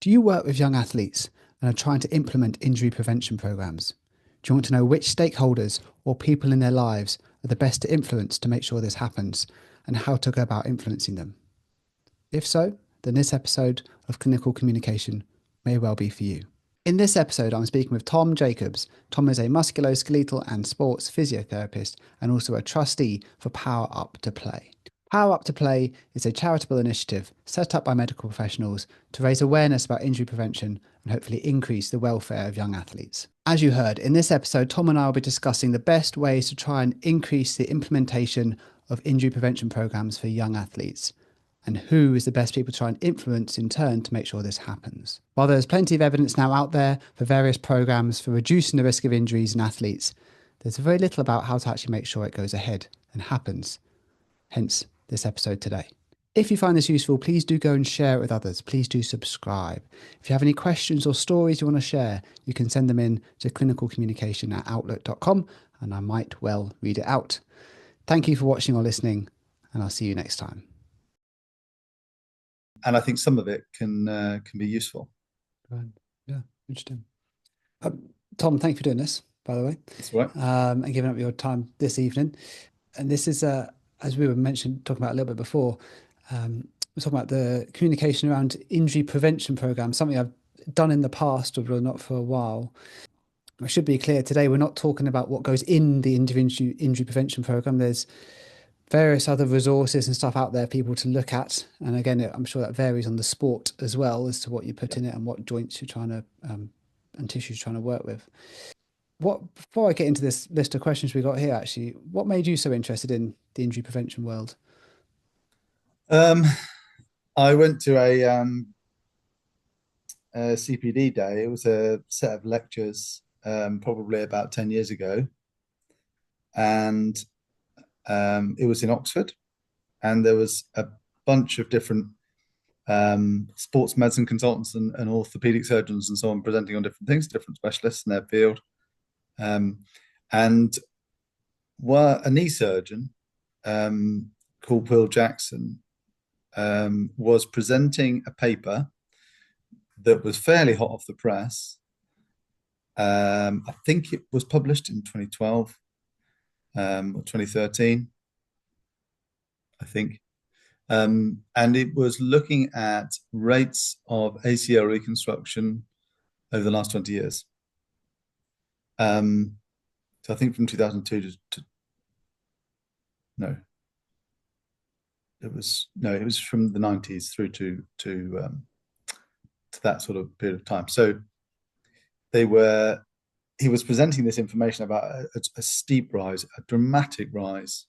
Do you work with young athletes and are trying to implement injury prevention programs? Do you want to know which stakeholders or people in their lives are the best to influence to make sure this happens and how to go about influencing them? If so, then this episode of Clinical Communication may well be for you. In this episode, I'm speaking with Tom Jacbos. Tom is a musculoskeletal and sports physiotherapist and also a trustee for Power Up to Play. Power Up to Play is a charitable initiative set up by medical professionals to raise awareness about injury prevention and hopefully increase the welfare of young athletes. As you heard, in this episode, Tom and I will be discussing the best ways to try and increase the implementation of injury prevention programs for young athletes, and who is the best people to try and influence in turn to make sure this happens. While there's plenty of evidence now out there for various programs for reducing the risk of injuries in athletes, there's very little about how to actually make sure it goes ahead and happens. Hence this episode today. If you find this useful, please do go and share it with others. Please do subscribe. If you have any questions or stories you want to share, you can send them in to clinicalcommunication@outlook.com and I might well read it out. Thank you for watching or listening, and I'll see you next time. And I think some of it can be useful. Right. Yeah, interesting. Tom, thank you for doing this, by the way. That's right. And giving up your time this evening. And this is, as we were talking about a little bit before, we're talking about the communication around injury prevention programs, something I've done in the past, but not for a while. I should be clear, today we're not talking about what goes in the injury prevention program. There's various other resources and stuff out there, people to look at. And again, I'm sure that varies on the sport as well as to what you put in it and what joints you're trying to, and tissues you're trying to work with. Before I get into this list of questions we got here, actually, what made you so interested in the injury prevention world? I went to a CPD day. It was a set of lectures, probably about 10 years ago. And it was in Oxford. And there was a bunch of different sports medicine consultants and orthopedic surgeons and so on presenting on different things, different specialists in their field. And a knee surgeon called Will Jackson was presenting a paper that was fairly hot off the press. I think it was published in 2012 or 2013, I think. And it was looking at rates of ACL reconstruction over the last 20 years. So I think from 2002 it was from the 90s through to that sort of period of time. So he was presenting this information about a steep rise, a dramatic rise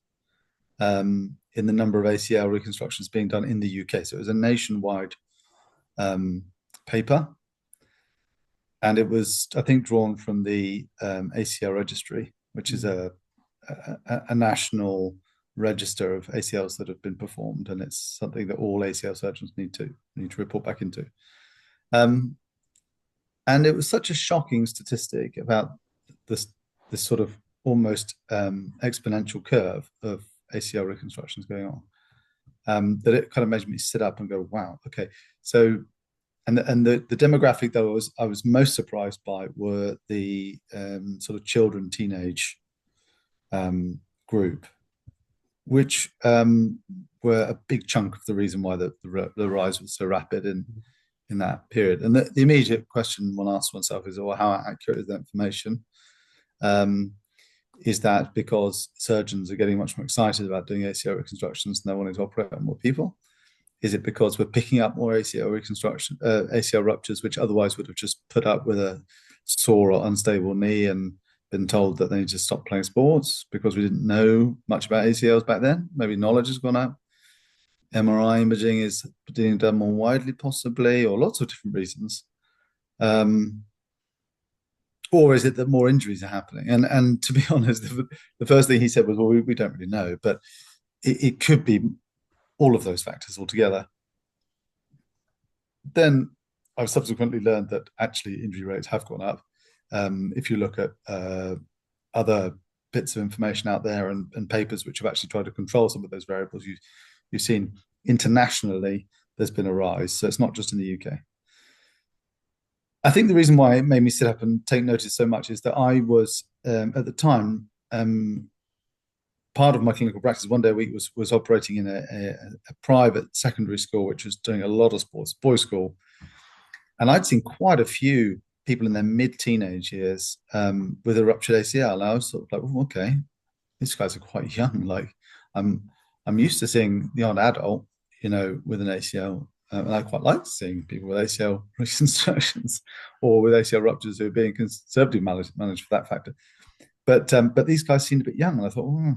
in the number of ACL reconstructions being done in the UK. So it was a nationwide paper. And it was, I think, drawn from the ACL registry, which is a national register of ACLs that have been performed. And it's something that all ACL surgeons need to report back into. And it was such a shocking statistic about this sort of almost exponential curve of ACL reconstructions going on, that it kind of made me sit up and go, wow, okay. So, and the demographic that I was most surprised by were the sort of children, teenage group, which were a big chunk of the reason why the rise was so rapid in that period. And the immediate question one asks oneself is, well, how accurate is that information? Is that because surgeons are getting much more excited about doing ACL reconstructions and they're wanting to operate on more people? Is it because we're picking up more ACL ruptures, which otherwise would have just put up with a sore or unstable knee and been told that they need to stop playing sports because we didn't know much about ACLs back then? Maybe knowledge has gone up. MRI imaging is being done more widely, possibly, or lots of different reasons. Or is it that more injuries are happening? And to be honest, the first thing he said was, well, we don't really know, but it could be all of those factors altogether. Then I've subsequently learned that actually injury rates have gone up. If you look at other bits of information out there and papers which have actually tried to control some of those variables, you've seen internationally there's been a rise. So it's not just in the UK. I think the reason why it made me sit up and take notice so much is that I was at the time part of my clinical practice one day a week was operating in a private secondary school which was doing a lot of sports, boys' school, and I'd seen quite a few people in their mid-teenage years with a ruptured ACL. And I was sort of like, oh, okay, these guys are quite young. Like I'm I'm used to seeing the odd adult, with an ACL, and I quite like seeing people with ACL reconstructions or with ACL ruptures who are being conservatively managed for that factor. But these guys seemed a bit young, and I thought,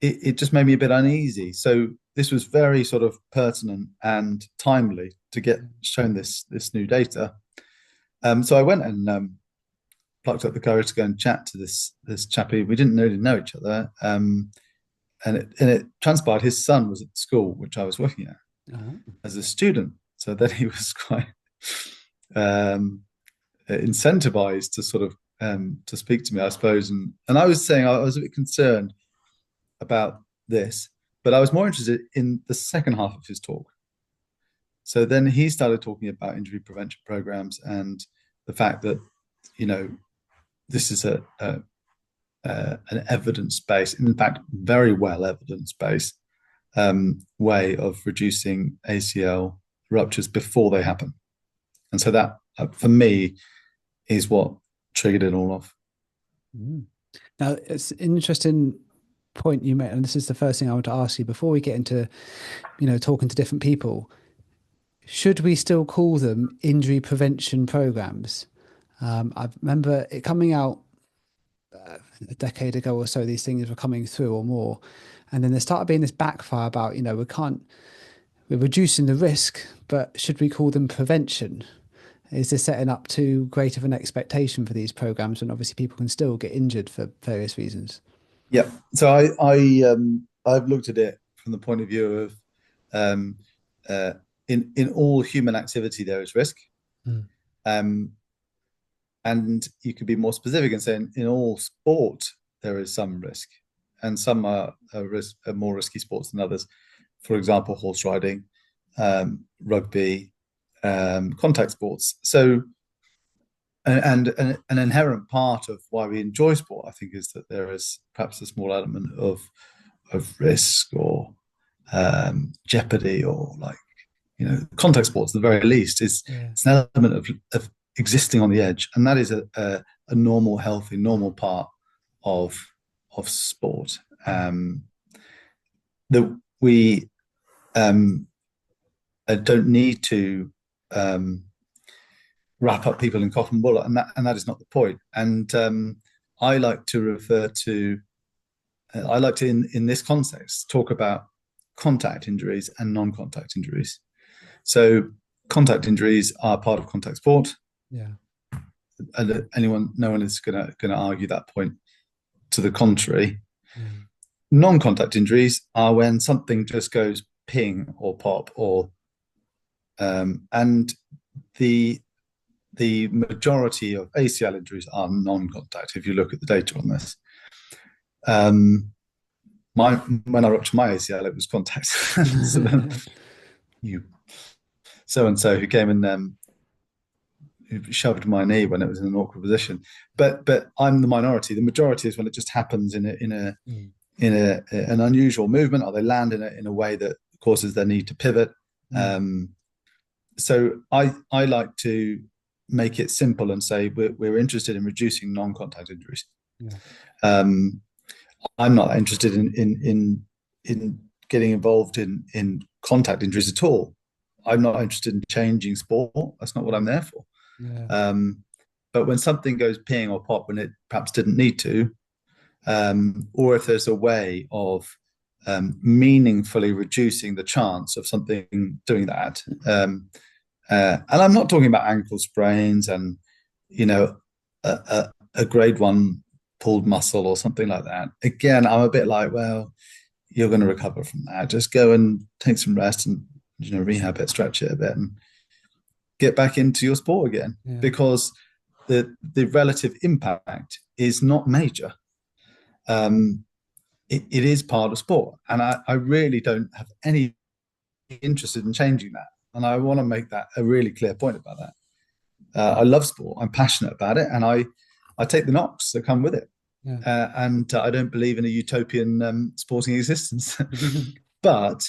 it just made me a bit uneasy. So this was very sort of pertinent and timely to get shown this new data. So I went and plucked up the courage to go and chat to this chappie. We didn't really know each other, and it transpired his son was at the school which I was working at as a student. So then he was quite incentivized to sort of to speak to me, I suppose. And I was saying I was a bit concerned about this, but I was more interested in the second half of his talk. So then he started talking about injury prevention programs and the fact that, this is an evidence-based, in fact, very well evidence-based way of reducing ACL ruptures before they happen. And so that, for me, is what triggered it all off. Now, it's an interesting point you made, and this is the first thing I want to ask you before we get into, talking to different people. Should we still call them injury prevention programs? I remember it coming out a decade ago or so. These things were coming through or more, and then there started being this backfire about, we're reducing the risk, but should we call them prevention? Is this setting up too great of an expectation for these programs when obviously people can still get injured for various reasons? Yeah. So I've looked at it from the point of view of in all human activity there is risk. And you could be more specific and saying in all sport there is some risk, and some are more risky sports than others. For example, horse riding, rugby, contact sports. So, and an inherent part of why we enjoy sport, I think, is that there is perhaps a small element of risk or jeopardy, or contact sports, at the very least, it's an element of existing on the edge, and that is a normal, healthy, normal part of sport. That we don't need to wrap up people in cotton wool, and that is not the point. And I like to refer to, in this context, talk about contact injuries and non-contact injuries. So contact injuries are part of contact sport. Yeah. And no one is going to argue that point to the contrary. Non-contact injuries are when something just goes ping or pop, or and the majority of ACL injuries are non-contact. If you look at the data on this, when I ruptured my ACL, it was contact. So then so and so who came and who shoved my knee when it was in an awkward position. But I'm the minority. The majority is when it just happens in an unusual movement, or they land in a way that causes their knee to pivot. So I like to make it simple and say we're interested in reducing non-contact injuries. I'm not interested in getting involved in contact injuries at all. I'm not interested in changing sport. That's not what I'm there for. But when something goes ping or pop when it perhaps didn't need to, or if there's a way of meaningfully reducing the chance of something doing that, and I'm not talking about ankle sprains and a grade 1 pulled muscle or something like that. Again, I'm a bit like, well, you're going to recover from that. Just go and take some rest and rehab it, stretch it a bit, and get back into your sport again. Because the relative impact is not major. It is part of sport, and I really don't have any interest in changing that. And I want to make that a really clear point about that. I love sport. I'm passionate about it, and I take the knocks that come with it. Yeah. And I don't believe in a utopian sporting existence, but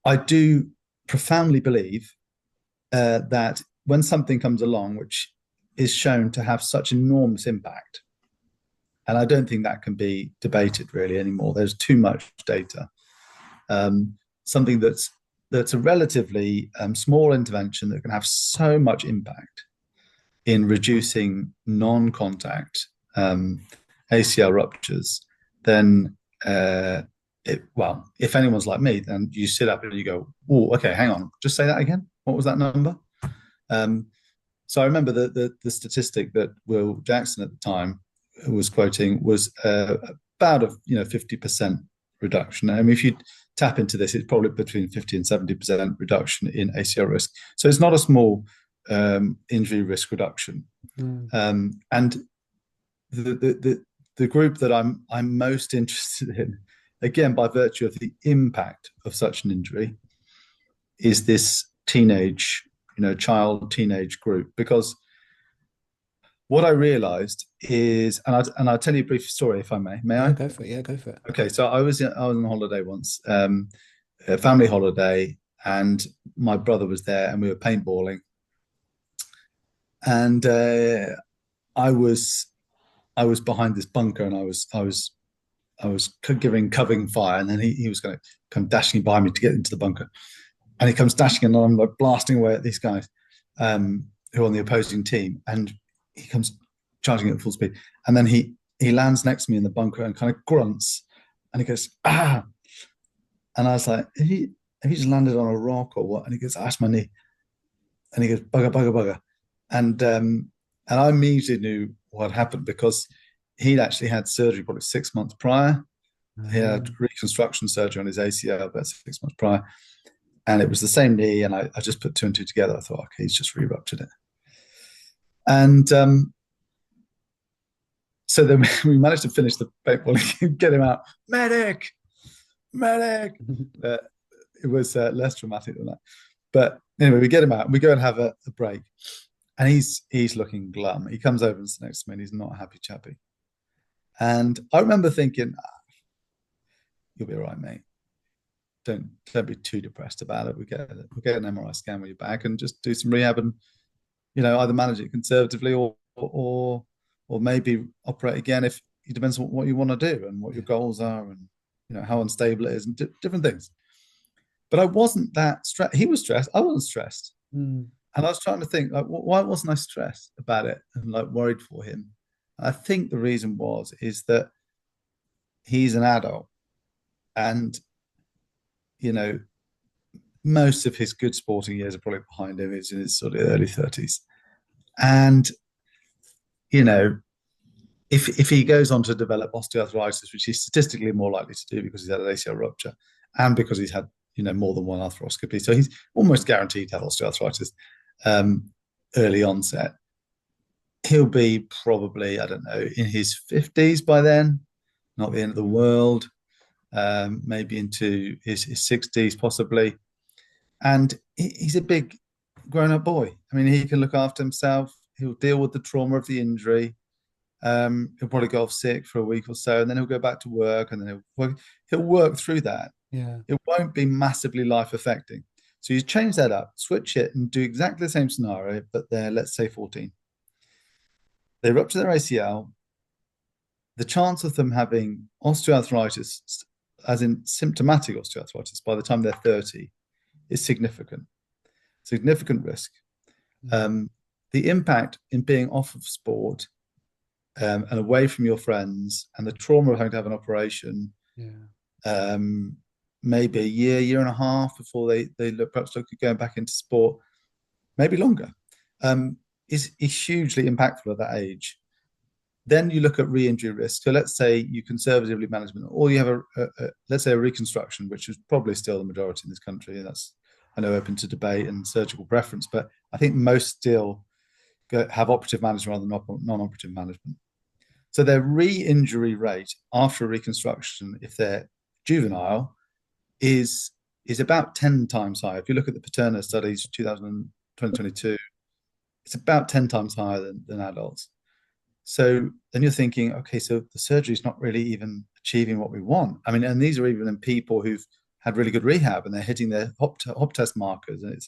I do profoundly believe that when something comes along which is shown to have such enormous impact, and I don't think that can be debated really anymore. There's too much data. Something that's a relatively small intervention that can have so much impact in reducing non-contact ACL ruptures, then if anyone's like me, then you sit up and you go, "Oh, okay, hang on, just say that again. What was that number?" So I remember the statistic that Will Jackson at the time was quoting was about a 50% reduction. I mean, if you tap into this, it's probably between 50 and 70% reduction in ACL risk. So it's not a small injury risk reduction. And the group that I'm most interested in, again by virtue of the impact of such an injury, is this teenage child-teenage group, because what I realized is, and I'll tell you a brief story if I may. May I? Go for it. Yeah, go for it. Okay, so I was on holiday once, a family holiday, and my brother was there, and we were paintballing, and I was behind this bunker, and I was giving covering fire, and then he was going to come dashing by me to get into the bunker. And he comes dashing, and I'm like blasting away at these guys who are on the opposing team. And he comes charging at full speed. And then he lands next to me in the bunker and kind of grunts. And he goes, "Ah!" And I was like, have you just landed on a rock or what? And he goes, "That's my knee." And he goes, "Bugger, bugger, bugger." And I immediately knew what happened, because he'd actually had surgery probably 6 months prior. He had reconstruction surgery on his ACL about 6 months prior. And it was the same knee, and I just put two and two together. I thought, okay, he's just re-ruptured it. And so then we managed to finish the paintball and get him out. Medic! Medic! It was less dramatic than that. But anyway, we get him out, and we go and have a break. And he's looking glum. He comes over and sits next to me, and he's not a happy chappy. And I remember thinking, "You'll be all right, mate. Don't be too depressed about it. We'll get an MRI scan when you're back, and just do some rehab, and either manage it conservatively or maybe operate again, if it depends on what you want to do and what your goals are, and how unstable it is, and different things." But I wasn't that stressed. He was stressed. I wasn't stressed. And I was trying to think, like, why wasn't I stressed about it and like worried for him? And I think the reason is that he's an adult, and most of his good sporting years are probably behind him. He's in his sort of early 30s. And, if he goes on to develop osteoarthritis, which he's statistically more likely to do because he's had an ACL rupture and because he's had, more than one arthroscopy. So he's almost guaranteed to have osteoarthritis early onset. He'll be probably, I don't know, in his 50s by then, not the end of the world. Maybe into his 60s possibly. And he's a big grown-up boy. I mean, he can look after himself. He'll deal with the trauma of the injury. He'll probably go off sick for a week or so, and then he'll go back to work, and then he'll work through that. Yeah. It won't be massively life-affecting. So you change that up, switch it, and do exactly the same scenario, but they're, let's say, 14. They rupture their ACL. The chance of them having osteoarthritis, as in symptomatic osteoarthritis, by the time they're 30 is significant risk. The impact in being off of sport and away from your friends, and the trauma of having to have an operation, maybe a year and a half before they perhaps look at going back into sport, maybe longer, is hugely impactful at that age. Then you look at re-injury risk. So let's say you conservatively manage, or you have let's say a reconstruction, which is probably still the majority in this country. And that's, I know, open to debate and surgical preference, but I think most still have operative management rather than non-operative management. So their re-injury rate after a reconstruction, if they're juvenile, is about 10 times higher. If you look at the Paterna studies, 2022, it's about 10 times higher than adults. So then you're thinking, okay, so the surgery is not really even achieving what we want. I mean, and these are even in people who've had really good rehab and they're hitting their hop test markers, and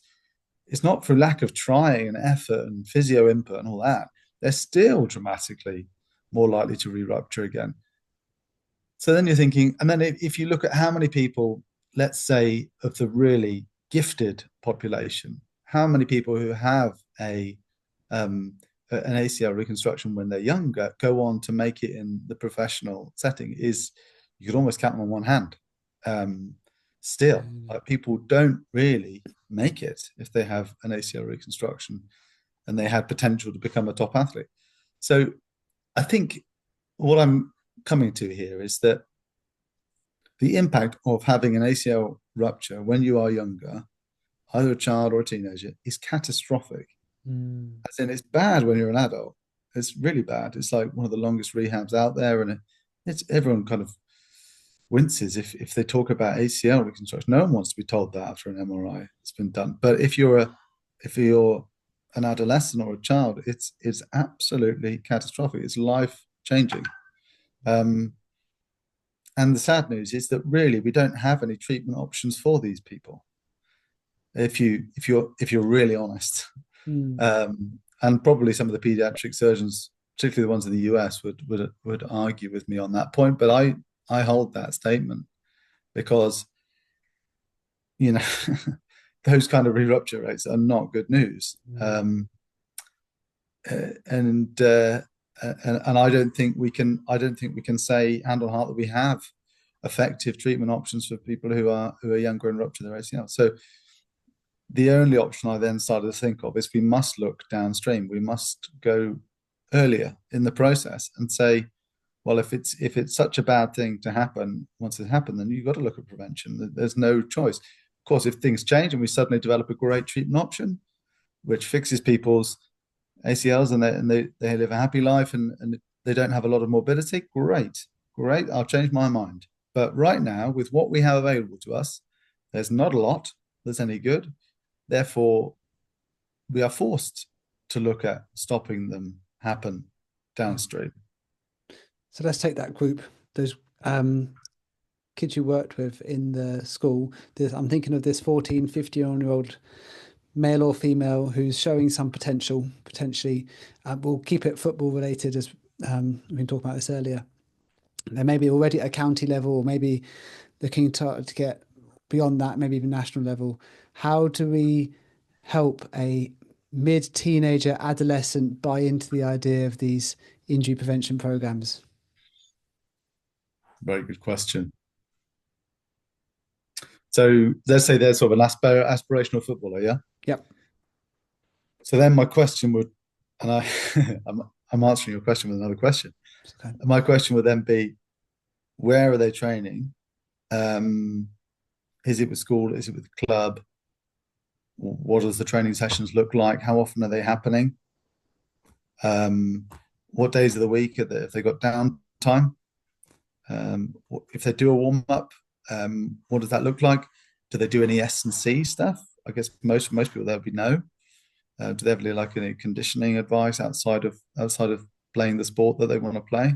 it's not for lack of trying and effort and physio input and all that. They're still dramatically more likely to re-rupture again. So then you're thinking, and then if you look at how many people, let's say, of the really gifted population, how many people who have an ACL reconstruction when they're younger go on to make it in the professional setting, is you could almost count them on one hand. Still, like, people don't really make it if they have an ACL reconstruction and they had potential to become a top athlete. So I think what I'm coming to here is that the impact of having an ACL rupture when you are younger, either a child or a teenager, is catastrophic. As in, it's bad when you're an adult. It's really bad. It's like one of the longest rehabs out there, and it's everyone kind of winces if they talk about ACL reconstruction. No one wants to be told that after an MRI has been done. But if you're an adolescent or a child, it's absolutely catastrophic. It's life changing. And the sad news is that really we don't have any treatment options for these people. If you're really honest, and probably some of the pediatric surgeons, particularly the ones in the US, would argue with me on that point. But I hold that statement because, you know, those kind of re-rupture rates are not good news. And I don't think we can say hand on heart that we have effective treatment options for people who are younger and rupture their ACL. So the only option I then started to think of is we must look downstream. We must go earlier in the process and say, well, if it's such a bad thing to happen, once it happened, then you've got to look at prevention. There's no choice. Of course, if things change and we suddenly develop a great treatment option, which fixes people's ACLs and they live a happy life and they don't have a lot of morbidity, great, I'll change my mind. But right now, with what we have available to us, there's not a lot that's any good. Therefore, we are forced to look at stopping them happen downstream. So let's take that group, those kids you worked with in the school. I'm thinking of this 14, 15-year-old male or female who's showing some potentially. We'll keep it football related, as we've been talking about this earlier. They may be already at a county level, or maybe looking to get beyond that, maybe even national level. How do we help a mid-teenager adolescent buy into the idea of these injury prevention programs? Very good question. So let's say they're sort of an aspirational footballer, yeah? Yep. So then my question would, and I'm answering your question with another question. Okay. My question would then be, where are they training? Is it with school? Is it with club? What does the training sessions look like? How often are they happening? What days of the week have they got downtime? If they do a warm up, what does that look like? Do they do any S&C stuff? I guess most people there would be no. Do they have any conditioning advice outside of playing the sport that they want to play?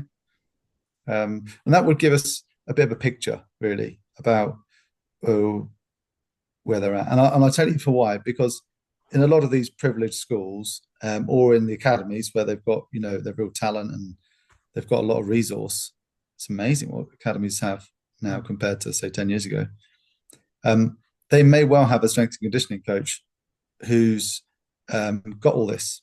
And that would give us a bit of a picture, really, about where they're at. And I'll tell you for why, because in a lot of these privileged schools, or in the academies where they've got, their real talent and they've got a lot of resource, it's amazing what academies have now compared to, say, 10 years ago. They may well have a strength and conditioning coach who's got all this.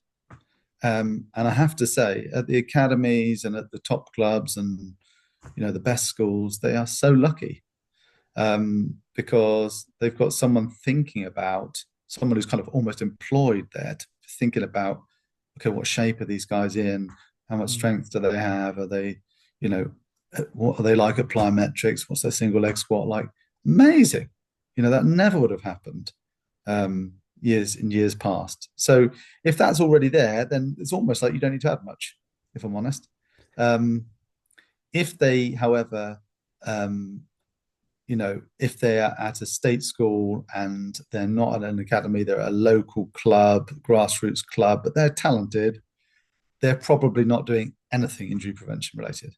And I have to say, at the academies and at the top clubs and, the best schools, they are so lucky, because they've got someone who's kind of almost employed there, thinking about, okay, what shape are these guys in? How much strength do they have? Are they, what are they like at plyometrics? What's their single leg squat like? Amazing. That never would have happened years past. So if that's already there, then it's almost like you don't need to add much, if I'm honest. If they, however, if they are at a state school and they're not at an academy, they're at a local club, grassroots club, but they're talented, they're probably not doing anything injury prevention related.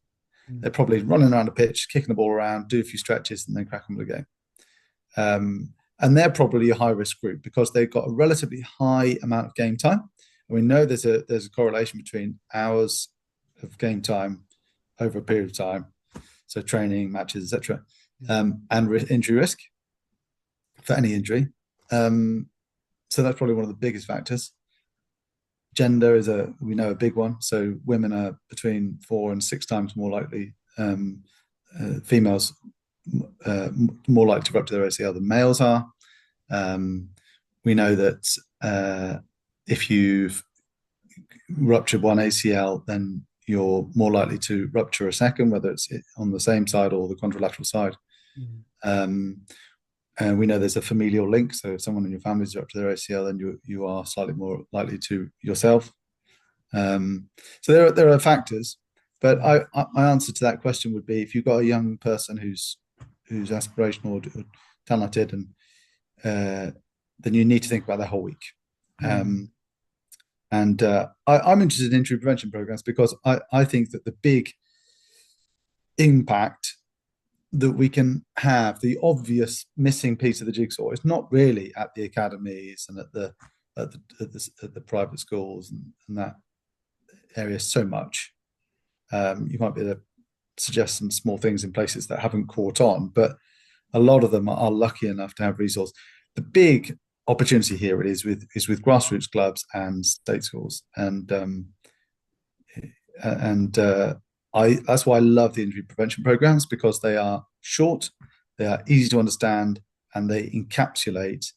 They're probably running around a pitch, kicking the ball around, do a few stretches, and then crack on with the game. And they're probably a high risk group because they've got a relatively high amount of game time. And we know there's a correlation between hours of game time over a period of time, so training, matches, etc., and injury risk for any injury. So that's probably one of the biggest factors. Gender is a big one. So women are between 4 and 6 times more likely, females more likely to rupture their ACL than males are. We know that if you've ruptured one ACL, then you're more likely to rupture a second, whether it's on the same side or the contralateral side. And we know there's a familial link. So if someone in your family is ruptured their ACL, then you are slightly more likely to yourself. So there are factors, but my answer to that question would be, if you've got a young person who's aspirational or talented, and then you need to think about their whole week. I'm interested in injury prevention programs because I think that the big impact that we can have, the obvious missing piece of the jigsaw, is not really at the academies and at the private schools and that area so much. You might be able to suggest some small things in places that haven't caught on, but a lot of them are lucky enough to have resource. The big opportunity here is with grassroots clubs and state schools, and that's why I love the injury prevention programs, because they are short, they are easy to understand, and they encapsulate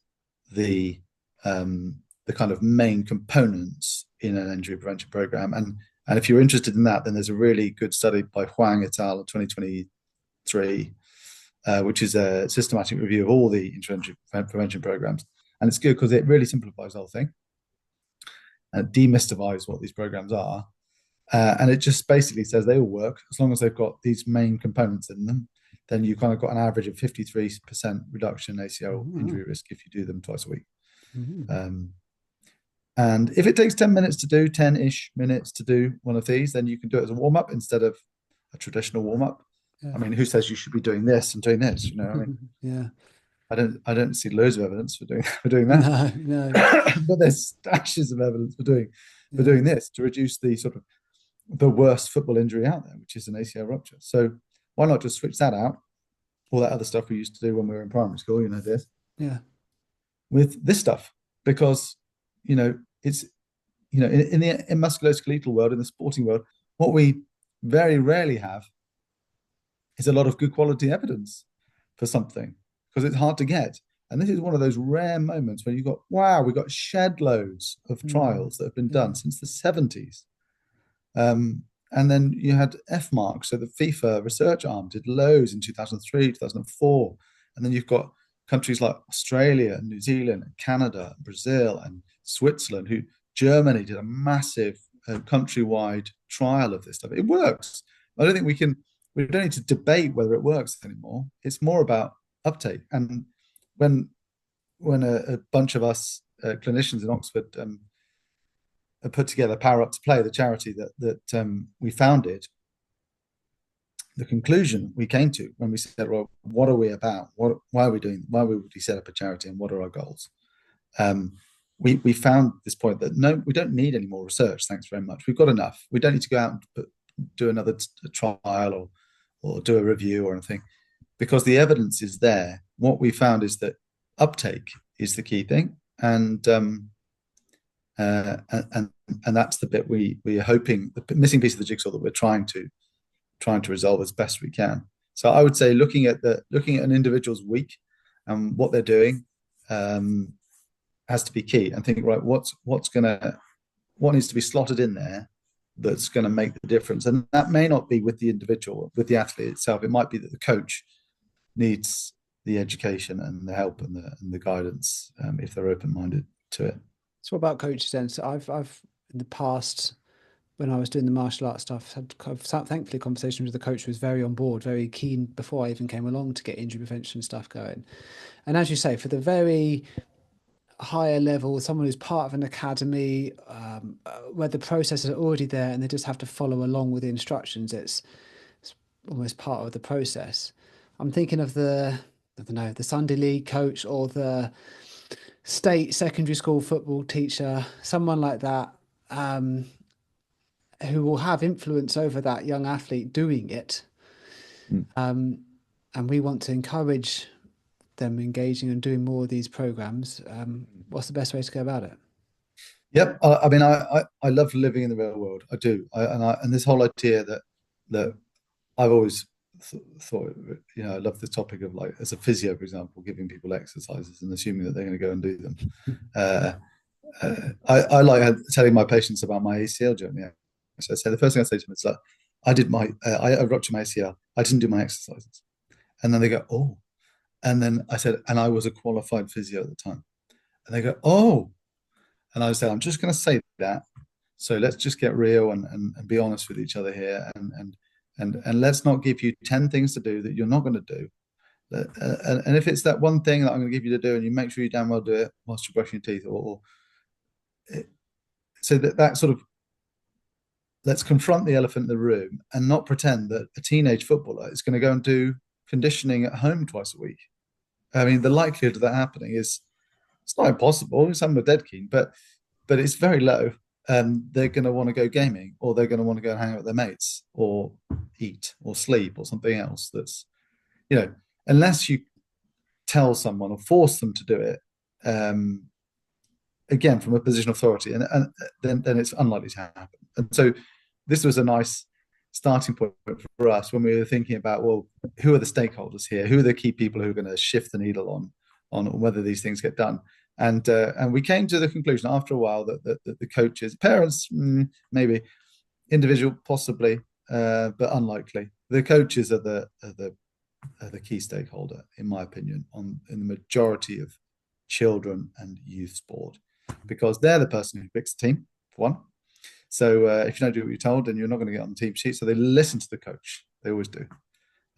the kind of main components in an injury prevention program. And if you're interested in that, then there's a really good study by Huang et al. In 2023, which is a systematic review of all the injury prevention programs. And it's good because it really simplifies the whole thing and demystifies what these programs are. And it just basically says they all work as long as they've got these main components in them. Then you've kind of got an average of 53% reduction in ACL injury risk if you do them twice a week. And if it takes 10 minutes to do, 10-ish minutes to do one of these, then you can do it as a warm-up instead of a traditional warm-up. I mean, who says you should be doing this and doing this? I mean, I don't see loads of evidence for doing that. No. But there's stashes of evidence for doing this to reduce the sort of the worst football injury out there, which is an ACL rupture. So why not just switch that out, all that other stuff we used to do when we were in primary school, this, with this stuff? Because it's in the musculoskeletal world, in the sporting world, what we very rarely have is a lot of good quality evidence for something, because it's hard to get. And this is one of those rare moments when we've got shed loads of trials that have been done since the 70s. And then you had FMARC, so the FIFA research arm did loads in 2003, 2004. And then you've got countries like Australia and New Zealand and Canada and Brazil and Switzerland, Germany did a massive countrywide trial of this stuff. It works. I don't think we don't need to debate whether it works anymore. It's more about uptake. And when a bunch of us clinicians in Oxford put together Power Up to Play, the charity that we founded, the conclusion we came to when we said, well, what are we about? Why would we set up a charity, and what are our goals? We found this point that no, we don't need any more research. Thanks very much. We've got enough. We don't need to go out and do another trial or do a review or anything, because the evidence is there. What we found is that uptake is the key thing, and that's the bit we are hoping, the missing piece of the jigsaw that we're trying to resolve as best we can. So I would say looking at an individual's week and what they're doing has to be key, and think, right, what needs to be slotted in there that's going to make the difference. And that may not be with the individual, with the athlete itself. It might be that the coach needs the education and the help and the guidance if they're open-minded to it. So what about coaches then? So I've in the past when I was doing the martial arts stuff, had thankfully conversations with the coach who was very on board, very keen before I even came along to get injury prevention stuff going. And as you say, for the very higher level, someone who's part of an academy, where the processes are already there and they just have to follow along with the instructions, it's almost part of the process. I'm thinking of I don't know, the Sunday league coach or the state secondary school football teacher, someone like that, um, who will have influence over that young athlete doing it. Mm. And we want to encourage them engaging and doing more of these programs. What's the best way to go about it? Yep. I mean, I love living in the real world. I do. And this whole idea that I've always thought, I love the topic of, like, as a physio, for example, giving people exercises and assuming that they're going to go and do them. Uh, I like telling my patients about my ACL journey. So I say the first thing I say to them is like, I ruptured my ACL. I didn't do my exercises, and then they go, oh, and then I said, and I was a qualified physio at the time, and they go, oh, and I said, I'm just going to say that. So let's just get real and be honest with each other here, and let's not give you 10 things to do that you're not going to do. And if it's that one thing that I'm going to give you to do, and you make sure you damn well do it whilst you're brushing your teeth, so that sort of, let's confront the elephant in the room and not pretend that a teenage footballer is going to go and do conditioning at home twice a week. I mean, the likelihood of that happening it's not impossible. Some are dead keen, but it's very low. They're going to want to go gaming, or they're going to want to go and hang out with their mates, or eat, or sleep, or something else. That's, unless you tell someone or force them to do it, again, from a position of authority, and then it's unlikely to happen. And so this was a nice starting point for us when we were thinking about, well, who are the stakeholders here? Who are the key people who are going to shift the needle on whether these things get done? And we came to the conclusion after a while that the coaches, parents, maybe, individual, possibly, but unlikely. The coaches are the key stakeholder, in my opinion, in the majority of children and youth sport, because they're the person who picks the team, for one. So if you don't do what you're told, then you're not going to get on the team sheet. So they listen to the coach. They always do.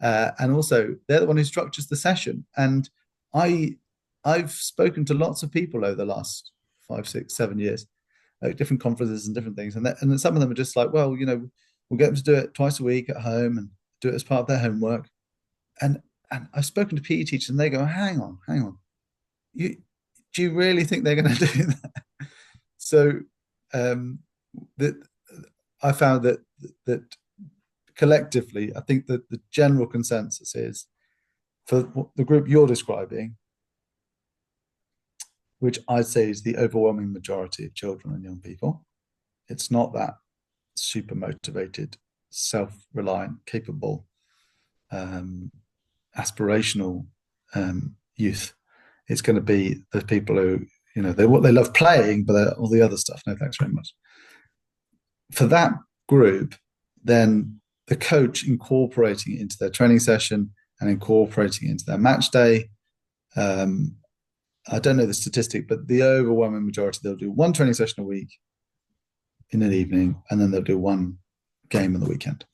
And also, they're the one who structures the session. And I've spoken to lots of people over the last 5, 6, 7 years at different conferences and different things. And some of them are just like, well, we'll get them to do it twice a week at home and do it as part of their homework. And I've spoken to PE teachers, and they go, hang on. Do you really think they're going to do that? So that I found that collectively, I think that the general consensus is, for the group you're describing, which I'd say is the overwhelming majority of children and young people, it's not that super motivated, self-reliant, capable, aspirational youth. It's going to be the people who, they love playing, but all the other stuff, no thanks very much. For that group, then the coach incorporating it into their training session and incorporating it into their match day. I don't know the statistic, but the overwhelming majority, they'll do one training session a week in an evening, and then they'll do one game on the weekend.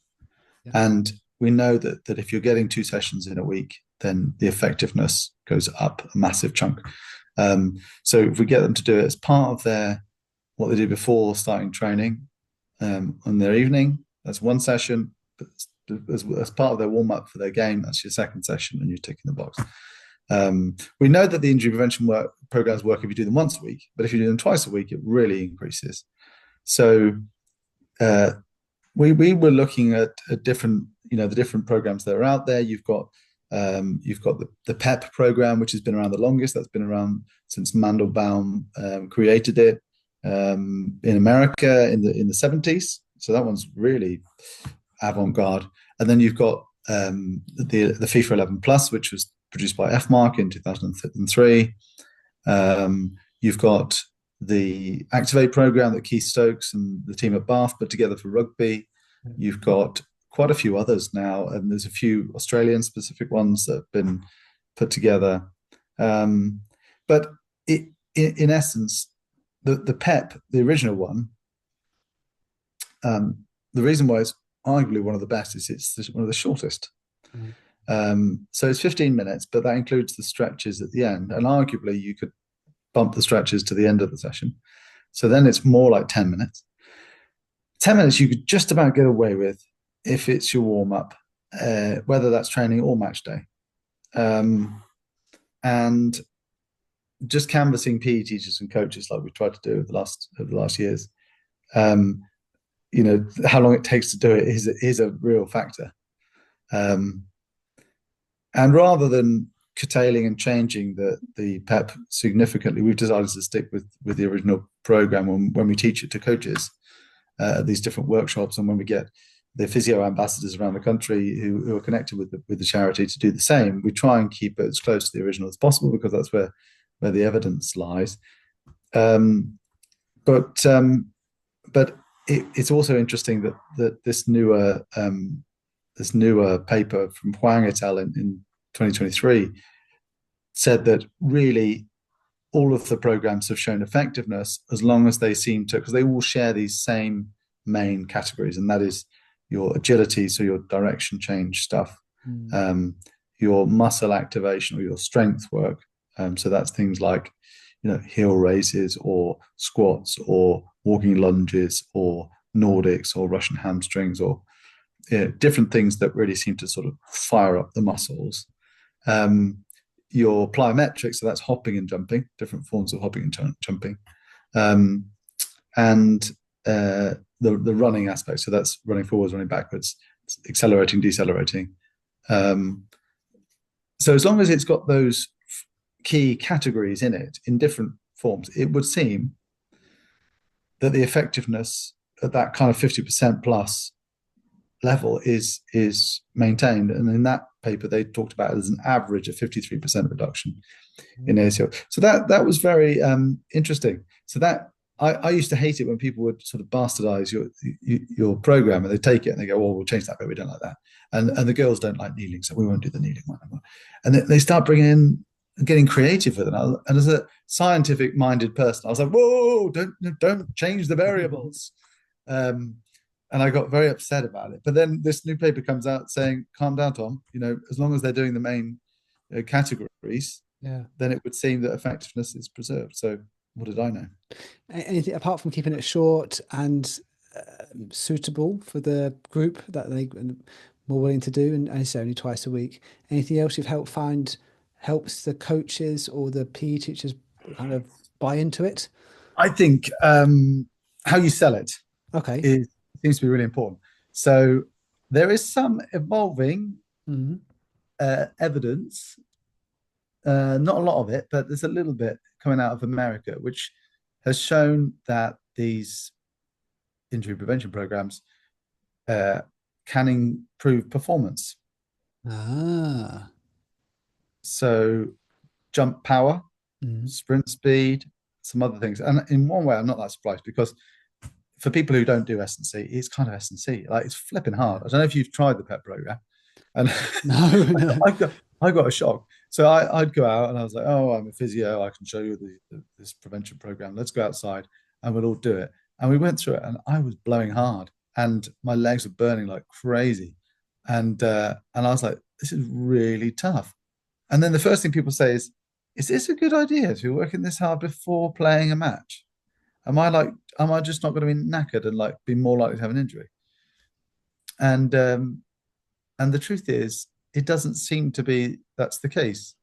Yeah. And we know that if you're getting 2 sessions in a week, then the effectiveness goes up a massive chunk. So if we get them to do it as part of what they do before starting training, on their evening, that's one session. But as part of their warm-up for their game, that's your second session, and you're ticking the box. We know that the injury prevention programs work if you do them once a week, but if you do them twice a week, it really increases. So we were looking at different, the different programs that are out there. You've got the PEP program, which has been around the longest. That's been around since Mandelbaum created it in America in the 70s. So that one's really avant-garde. And then you've got the FIFA 11 Plus, which was produced by FMark in 2003. You've got the Activate program that Keith Stokes and the team at Bath put together for rugby. You've got quite a few others now, and there's a few Australian specific ones that have been put together. But in essence, the PEP, the original one, The reason why it's arguably one of the best is it's one of the shortest. Mm. So it's 15 minutes, but that includes the stretches at the end. And arguably, you could bump the stretches to the end of the session. So then it's more like 10 minutes. 10 minutes you could just about get away with if it's your warm up, whether that's training or match day. And just canvassing PE teachers and coaches like we've tried to do over the last years, how long it takes to do it is a real factor. And rather than curtailing and changing the PEP significantly, we've decided to stick with the original program when we teach it to coaches at these different workshops, and when we get the physio ambassadors around the country who are connected with the charity to do the same. We try and keep it as close to the original as possible because that's where the evidence lies. But it's also interesting that this newer paper from Huang et al. in 2023 said that really all of the programs have shown effectiveness as long as they seem to, because they all share these same main categories, and that is your agility, so your direction change stuff, your muscle activation or your strength work. So that's things like, heel raises or squats or walking lunges or Nordics or Russian hamstrings or different things that really seem to sort of fire up the muscles. Your plyometrics, so that's hopping and jumping, different forms of hopping and jumping, and the running aspect, so that's running forwards, running backwards, accelerating, decelerating. So as long as it's got those key categories in it in different forms, it would seem that the effectiveness at that kind of 50% plus level is maintained. And in that paper, they talked about it as an average of 53% reduction in ACL. So that was very interesting. So that I used to hate it when people would sort of bastardize your program, and they take it and they go, "Well, we'll change that, but we don't like that." And the girls don't like kneeling, so we won't do the kneeling one anymore. And they start bringing in, getting creative with it. And as a scientific-minded person, I was like, "Whoa, don't change the variables." And I got very upset about it. But then this new paper comes out saying, "Calm down, Tom. As long as they're doing the main categories, then it would seem that effectiveness is preserved." So what did I know? Anything apart from keeping it short and suitable for the group that they more willing to do, and it's only twice a week. Anything else you've helps the coaches or the PE teachers kind of buy into it? I think how you sell it seems to be really important. So there is some evolving evidence, not a lot of it, but there's a little bit coming out of America, which has shown that these injury prevention programs can improve performance. So jump power, sprint speed, some other things. And in one way, I'm not that surprised, because for people who don't do S&C, it's kind of S&C. Like, it's flipping hard. I don't know if you've tried the PEP program. And no. I got a shock. So I'd go out and I was like, "Oh, I'm a physio. I can show you this prevention program. Let's go outside and we'll all do it." And we went through it, and I was blowing hard, and my legs were burning like crazy. And I was like, "This is really tough." And then the first thing people say is this a good idea to be working this hard before playing a match? Am I just not going to be knackered and like be more likely to have an injury? And the truth is, it doesn't seem to be that's the case,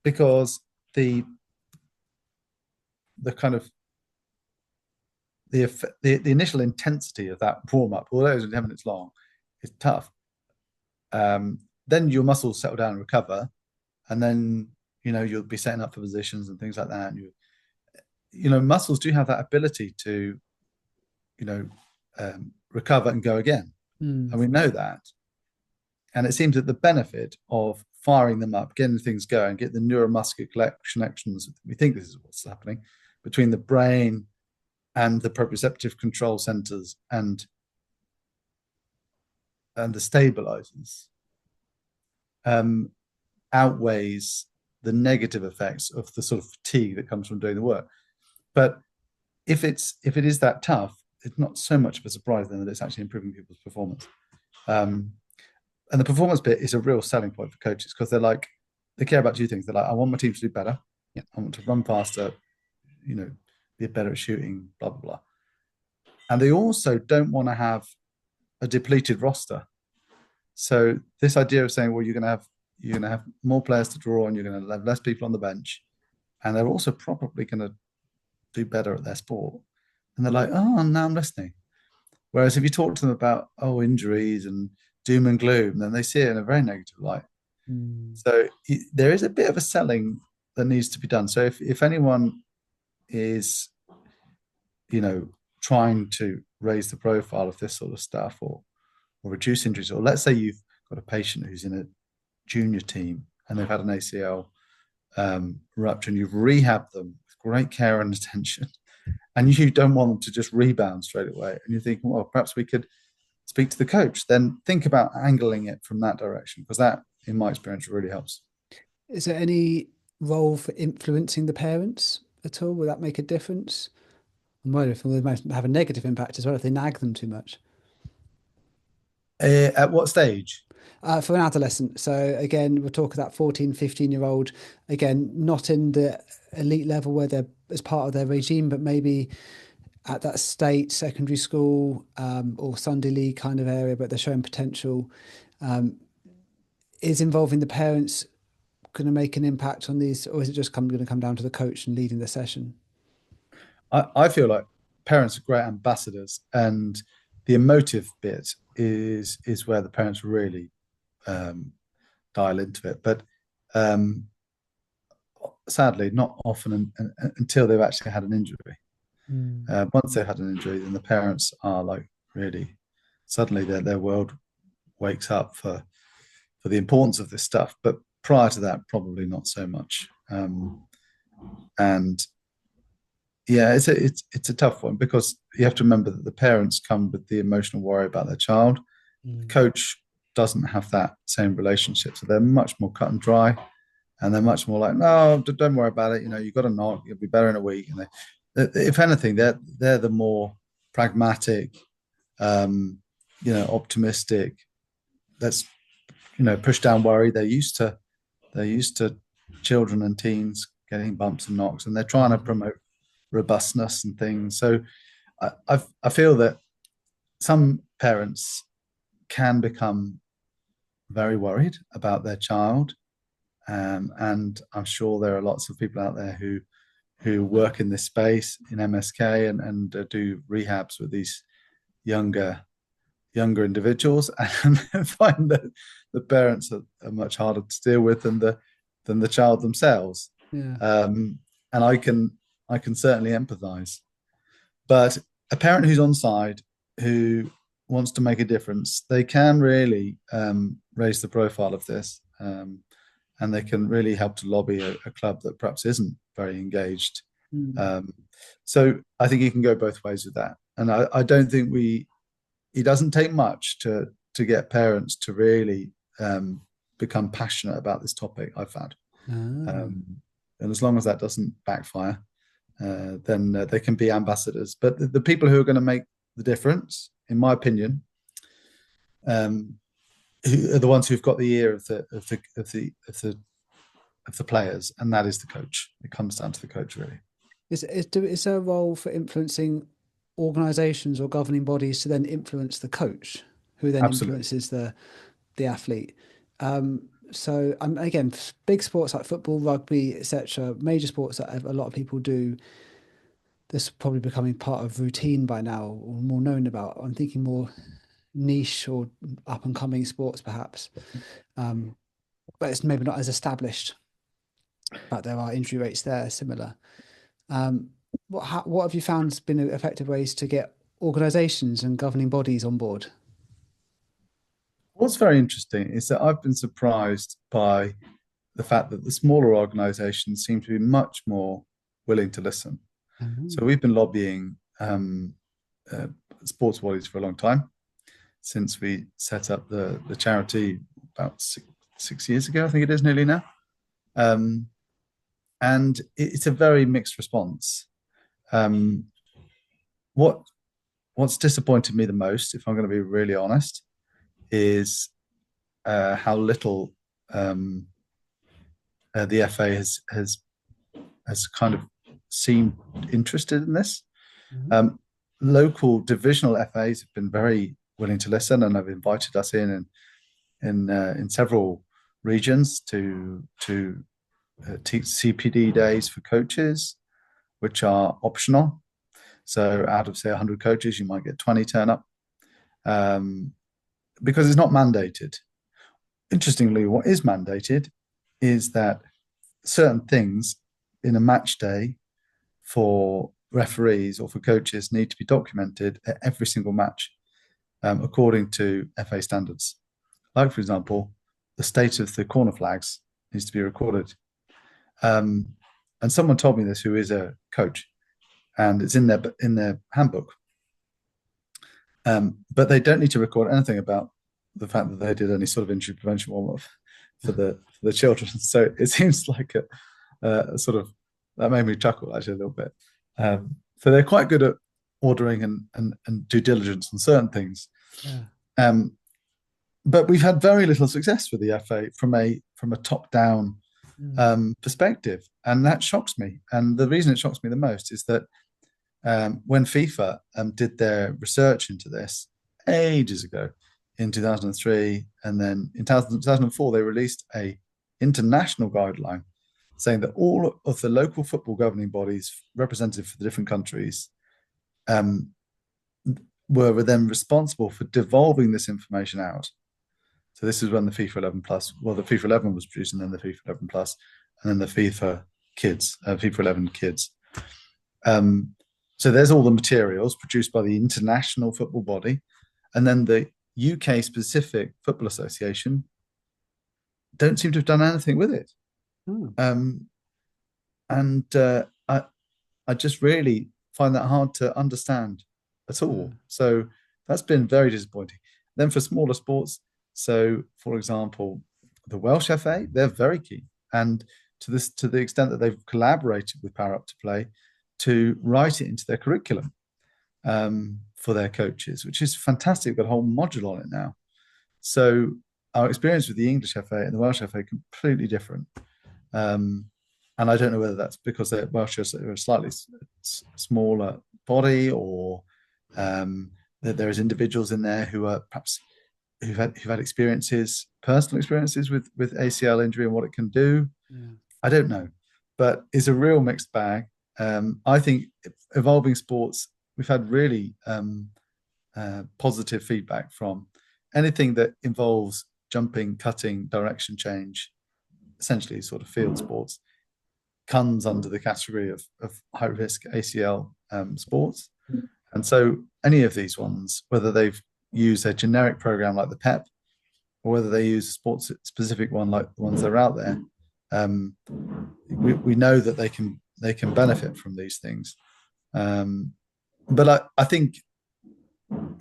because the kind of the initial intensity of that warm up, although it's 10 minutes long, is tough. Then your muscles settle down and recover, and then you'll be setting up for positions and things like that. And muscles do have that ability to recover and go again. And we know that. And it seems that the benefit of firing them up, getting things going, get the neuromuscular connections, we think this is what's happening between the brain and the proprioceptive control centers and the stabilizers, outweighs the negative effects of the sort of fatigue that comes from doing the work. But if it is that tough, it's not so much of a surprise then that it's actually improving people's performance. Um, and the performance bit is a real selling point for coaches because they care about two things. They're like, I want my team to do better. Yeah. I want to run faster, be better at shooting, blah blah blah. And they also don't want to have a depleted roster. So this idea of saying, well, you're gonna have more players to draw on, you're gonna have less people on the bench, and they're also probably gonna do better at their sport. And they're like, oh, now I'm listening. Whereas if you talk to them about injuries and doom and gloom, then they see it in a very negative light. Mm. So there is a bit of a selling that needs to be done. So if anyone is, trying to raise the profile of this sort of stuff or reduce injuries, or let's say you've got a patient who's in a junior team and they've had an ACL rupture and you've rehabbed them with great care and attention, and you don't want them to just rebound straight away, and you're thinking, well, perhaps we could speak to the coach, then think about angling it from that direction, because that, in my experience, really helps. Is there any role for influencing the parents at all? Will that make a difference? I'm worried if they might have a negative impact as well if they nag them too much. At what stage? For an adolescent. So again, we're talking that 14, 15-year-old, again, not in the elite level where they're as part of their regime, but maybe at that state, secondary school, or Sunday league kind of area, but they're showing potential. Is involving the parents going to make an impact on these, or is it just going to come down to the coach and leading the session? I feel like parents are great ambassadors, and the emotive bit is where the parents really um, dial into it. But um, sadly, not often until they've actually had an injury. Mm. Once they've had an injury, then the parents are like really suddenly their world wakes up for the importance of this stuff. But prior to that, probably not so much. And yeah, it's a tough one because you have to remember that the parents come with the emotional worry about their child. The Mm. coach doesn't have that same relationship, so they're much more cut and dry, and they're much more like, no, don't worry about it. You've got to knock, you'll be better in a week. And if anything, they're the more pragmatic, optimistic. Let's push down worry. They're used to children and teens getting bumps and knocks, and they're trying to promote robustness and things. So I feel that some parents can become very worried about their child, and I'm sure there are lots of people out there who work in this space in MSK and do rehabs with these younger individuals, and find that the parents are much harder to deal with than the child themselves. Yeah. And I can certainly empathize. But a parent who's on side, who wants to make a difference, they can really raise the profile of this, and they can really help to lobby a club that perhaps isn't very engaged. Mm. So I think you can go both ways with that. And I don't think it doesn't take much to get parents to really become passionate about this topic, I've found. Ah. And as long as that doesn't backfire, then they can be ambassadors. But the people who are going to make the difference, in my opinion, who are the ones who've got the ear of the players, and that is the coach. It comes down to the coach, really. Is there a role for influencing organisations or governing bodies to then influence the coach, who then Absolutely. influences the athlete? So again, big sports like football, rugby, etc., major sports that a lot of people do, this is probably becoming part of routine by now or more known about. I'm thinking more niche or up and coming sports perhaps, but it's maybe not as established. But there are injury rates there similar. Um, what have you found has been effective ways to get organisations and governing bodies on board? What's very interesting is that I've been surprised by the fact that the smaller organisations seem to be much more willing to listen. So Mhm. we've been lobbying uh, sports bodies for a long time, since we set up the charity about 6 years ago, I think it is nearly now. And it's a very mixed response. Um, what what's disappointed me the most, if I'm going to be really honest, is how little the FA has kind of seemed interested in this. Mhm. Local divisional FAs have been very willing to listen, and have invited us in several regions to teach CPD days for coaches, which are optional. So out of say 100 coaches, you might get 20 turn up, because it's not mandated. Interestingly, what is mandated is that certain things in a match day for referees or for coaches need to be documented at every single match, according to FA standards. Like, for example, the state of the corner flags needs to be recorded. And someone told me this who is a coach, and it's in their handbook. But they don't need to record anything about the fact that they did any sort of injury prevention warm-up for the children. So it seems like a sort of, that made me chuckle actually a little bit. So they're quite good at ordering and due diligence on certain things. Yeah. But we've had very little success with the FA from a top-down perspective, and that shocks me. And the reason it shocks me the most is that when FIFA did their research into this ages ago, in 2003, and then in 2004, they released a international guideline saying that all of the local football governing bodies representative for the different countries were then responsible for devolving this information out. So this is when the FIFA 11 Plus, well, the FIFA 11 was produced, and then the FIFA 11 Plus, and then the FIFA Kids, FIFA 11 Kids. So there's all the materials produced by the international football body, and then the UK specific football association don't seem to have done anything with it. I just really find that hard to understand at all. So that's been very disappointing. Then for smaller sports, so for example, the Welsh FA, they're very keen, and to the extent that they've collaborated with Power Up to Play to write it into their curriculum for their coaches, which is fantastic. We've got a whole module on it now. So our experience with the English FA and the Welsh FA are completely different. And I don't know whether that's because the Welsh are a slightly smaller body, or that there is individuals in there who are perhaps who've had personal experiences with ACL injury and what it can do. Yeah. I don't know, but it's a real mixed bag. I think evolving sports, we've had really positive feedback from anything that involves jumping, cutting, direction change, essentially sort of field sports, comes under the category of high risk ACL sports. And so any of these ones, whether they've used a generic program like the PEP, or whether they use a sports specific one like the ones that are out there, we know that they can benefit from these things. But I think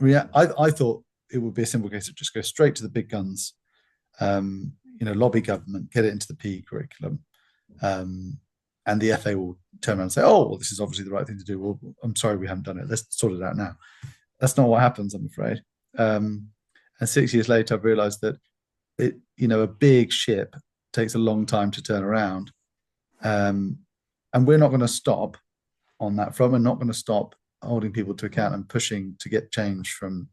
I thought it would be a simple case of just go straight to the big guns, lobby government, get it into the PE curriculum, and the FA will turn around and say, "Oh, well, this is obviously the right thing to do. Well, I'm sorry we haven't done it. Let's sort it out now." That's not what happens, I'm afraid. And 6 years later, I've realised that a big ship takes a long time to turn around, and we're not going to stop on that front. We're not going to stop holding people to account and pushing to get change from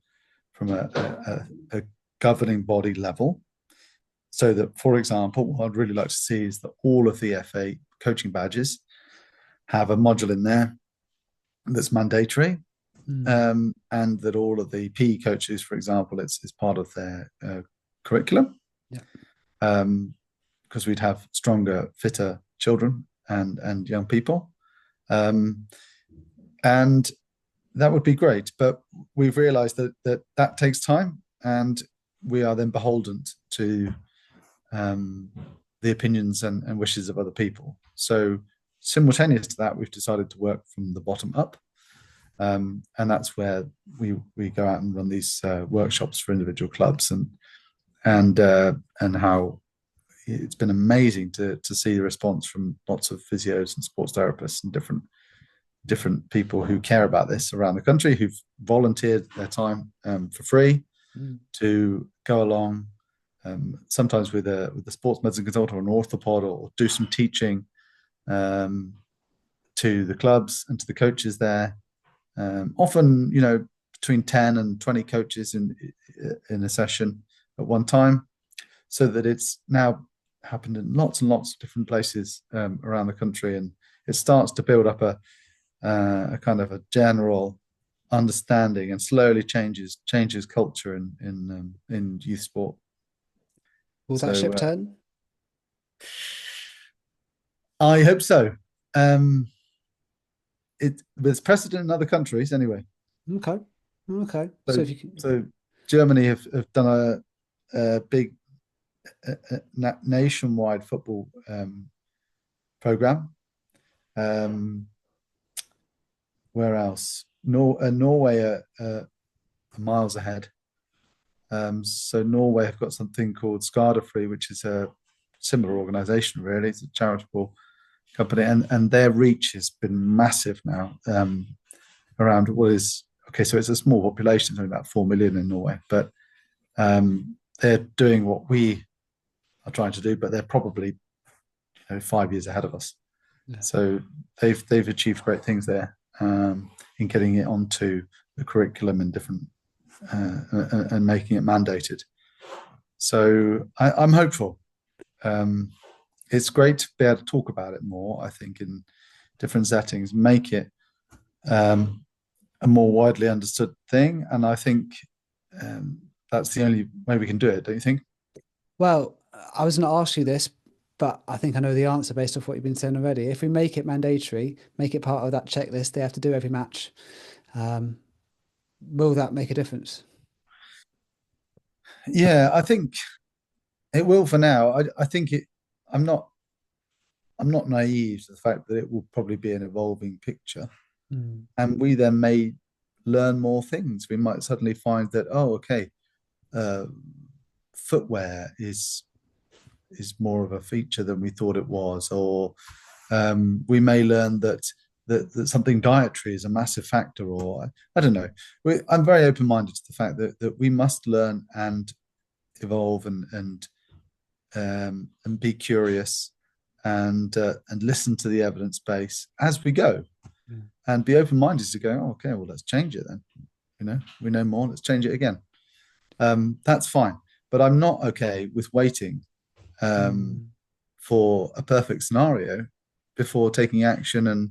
a governing body level. So that, for example, what I'd really like to see is that all of the FA coaching badges have a module in there that's mandatory, and that all of the PE coaches, for example, it's part of their curriculum. Yeah. Because we'd have stronger, fitter children and young people. And that would be great. But we've realized that takes time, and we are then beholden to the opinions and wishes of other people. So simultaneous to that, we've decided to work from the bottom up. And that's where we go out and run these workshops for individual clubs, and how it's been amazing to see the response from lots of physios and sports therapists and different people who care about this around the country, who've volunteered their time for free to go along, sometimes with a sports medicine consultant or an orthopod, or do some teaching to the clubs and to the coaches there. Often, between 10 and 20 coaches in a session at one time, so that it's now happened in lots and lots of different places around the country, and it starts to build up a kind of a general understanding, and slowly changes culture in youth sport. Will that ship turn? I hope so. There's precedent in other countries anyway. Okay. So if you can... so Germany have done a big nationwide football program. Where else? Norway are miles ahead. So Norway have got something called Skadefree, which is a similar organisation, really. It's a charitable company, and their reach has been massive now. Around what is so it's a small population, it's only about 4 million in Norway, but they're doing what we are trying to do, but they're probably 5 years ahead of us. Yeah. So they've achieved great things there in getting it onto the curriculum and different and making it mandated. So I'm hopeful. It's great to be able to talk about it more, I think, in different settings, make it a more widely understood thing. And I think that's the only way we can do it, don't you think? Well, I was going to ask you this, but I think I know the answer based off what you've been saying already. If we make it mandatory, make it part of that checklist, they have to do every match. Will that make a difference? Yeah, I think it will for now. I think I'm not naive to the fact that it will probably be an evolving picture. And we then may learn more things. We might suddenly find that, footwear is more of a feature than we thought it was, or we may learn that something dietary is a massive factor, or I don't know. I'm very open-minded to the fact that we must learn and evolve and be curious and listen to the evidence base as we go, and be open-minded to go, well, let's change it then. We know more, let's change it again. That's fine, but I'm not okay with waiting for a perfect scenario before taking action. And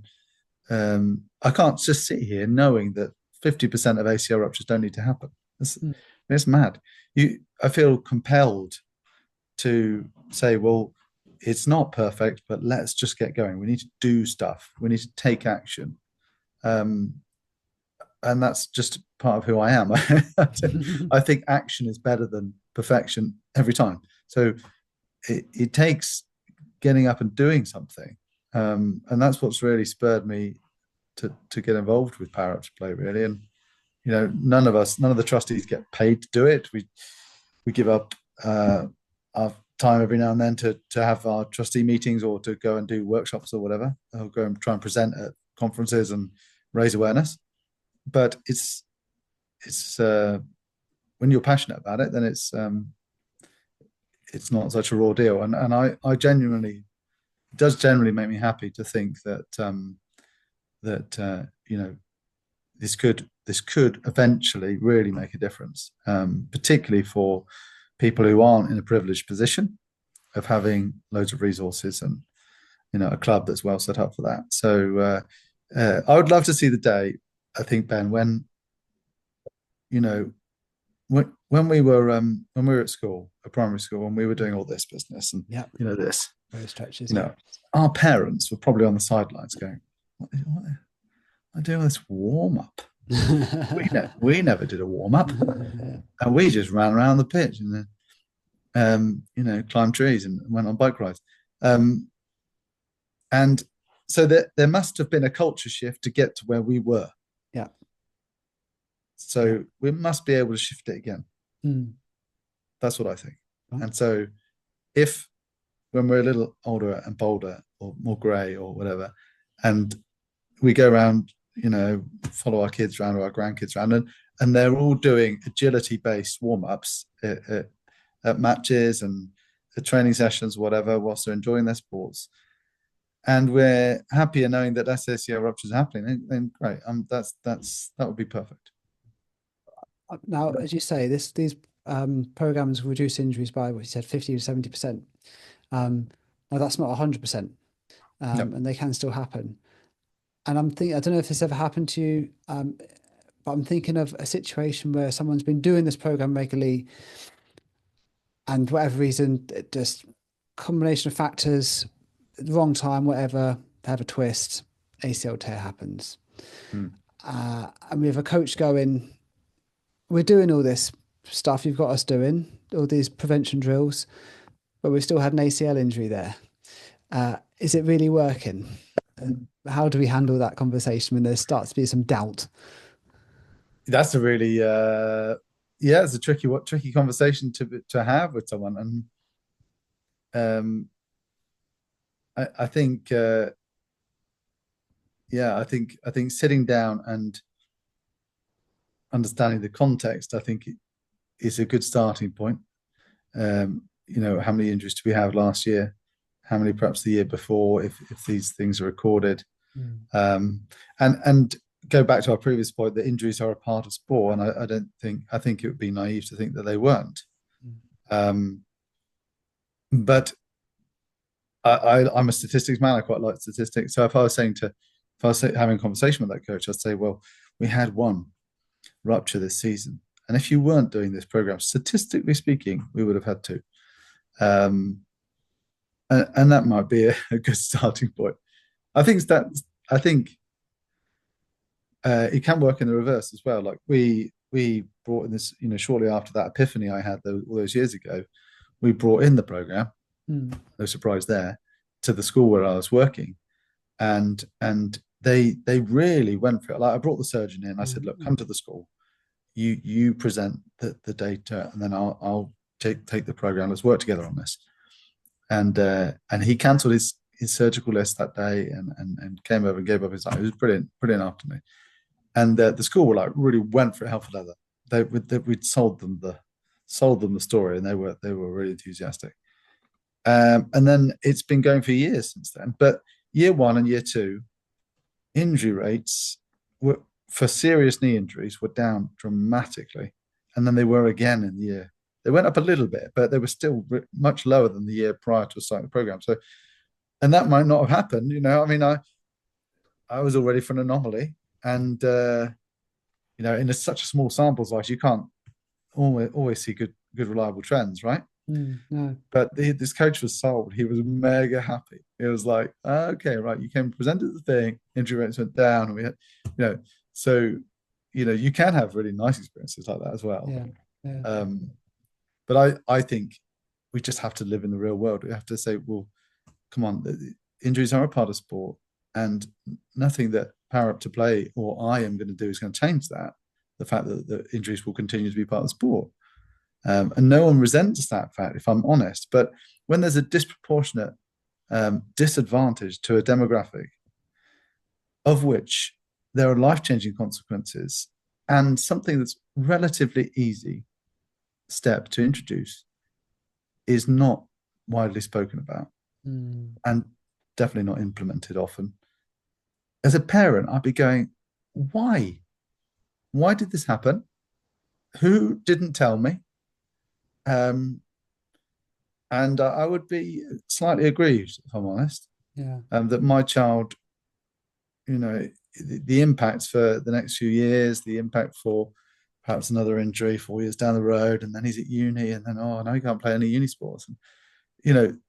I can't just sit here knowing that 50% of ACL ruptures don't need to happen. It's mad. I feel compelled to say, well, it's not perfect, but let's just get going. We need to do stuff. We need to take action. And that's just part of who I am. I think action is better than perfection every time. So it takes getting up and doing something. And that's what's really spurred me to get involved with Power Up to Play, really. And, none of the trustees get paid to do it. We give up our time every now and then to have our trustee meetings, or to go and do workshops or whatever. I'll go and try and present at conferences and raise awareness. But it's when you're passionate about it, then it's not such a raw deal. And I genuinely, it does generally make me happy to think that this could eventually really make a difference, particularly for people who aren't in a privileged position of having loads of resources and a club that's well set up for that. So I would love to see the day, I think, Ben, when we were at school, at primary school, and we were doing all this business and this very stretches. Our parents were probably on the sidelines going, "What am I doing this warm up?" we never did a warm up, and we just ran around the pitch and then climbed trees and went on bike rides. And so there must have been a culture shift to get to where we were. Yeah. So we must be able to shift it again. That's what I think. Right. And so if, when we're a little older and bolder or more grey or whatever, and we go around, follow our kids around or our grandkids around, and they're all doing agility-based warm-ups at matches and at training sessions, whatever, whilst they're enjoying their sports. And we're happier knowing that SACL ruptures are happening. Then great, that would be perfect. Now, as you say, these programs reduce injuries by what you said, 50 to 70%. Now that's not 100%, and they can still happen. And I'm thinking, I don't know if this ever happened to you, but I'm thinking of a situation where someone's been doing this program regularly, and for whatever reason, just combination of factors, the wrong time, whatever, they have a twist, ACL tear happens. And we have a coach going, we're doing all this stuff you've got us doing, all these prevention drills, but we still had an ACL injury there. Is it really working? How do we handle that conversation when there starts to be some doubt? That's a really, it's a tricky conversation to have with someone. And I think, I think sitting down and understanding the context, I think, is a good starting point. How many injuries did we have last year? How many perhaps the year before, if these things are recorded? And go back to our previous point, that injuries are a part of sport, and I think it would be naive to think that they weren't. But I'm a statistics man. I quite like statistics. So if I was having a conversation with that coach, I'd say, well, we had one rupture this season, and if you weren't doing this program, statistically speaking, we would have had two. And that might be a good starting point. I think it can work in the reverse as well. Like we brought in this, shortly after that epiphany I had all those years ago, we brought in the program. No surprise there, to the school where I was working, and they really went for it. Like I brought the surgeon in. I said, look, come to the school. You present the data, and then I'll take the program. Let's work together on this. And he cancelled his surgical list that day and came over and gave up his time. It was brilliant afternoon. And the school were really went for it hell for leather. We'd sold them the story, and they were really enthusiastic. And then it's been going for years since then. But year one and year two, injury rates for serious knee injuries were down dramatically, and then they were again in the year. They went up a little bit, but they were still much lower than the year prior to starting the program. So, and that might not have happened. I mean, I was already for an anomaly, and in such a small sample size, you can't always see good reliable trends, right? No. But this coach was sold. He was mega happy. It was like, okay, right, you came presented the thing, injury rates went down, and we had, so you can have really nice experiences like that as well. Yeah. But I think we just have to live in the real world. We have to say, well, come on, the injuries are a part of sport, and nothing that Power Up to Play or I am going to do is going to change that. The fact that the injuries will continue to be part of sport. And no one resents that fact, if I'm honest. But when there's a disproportionate disadvantage to a demographic, of which there are life-changing consequences, and something that's relatively easy step to introduce is not widely spoken about, and definitely not implemented often. As a parent, I'd be going, why did this happen? Who didn't tell me? And I would be slightly aggrieved, if I'm honest, that my child, the impacts for the next few years, the impact for perhaps another injury 4 years down the road, and then he's at uni, and then now he can't play any uni sports. And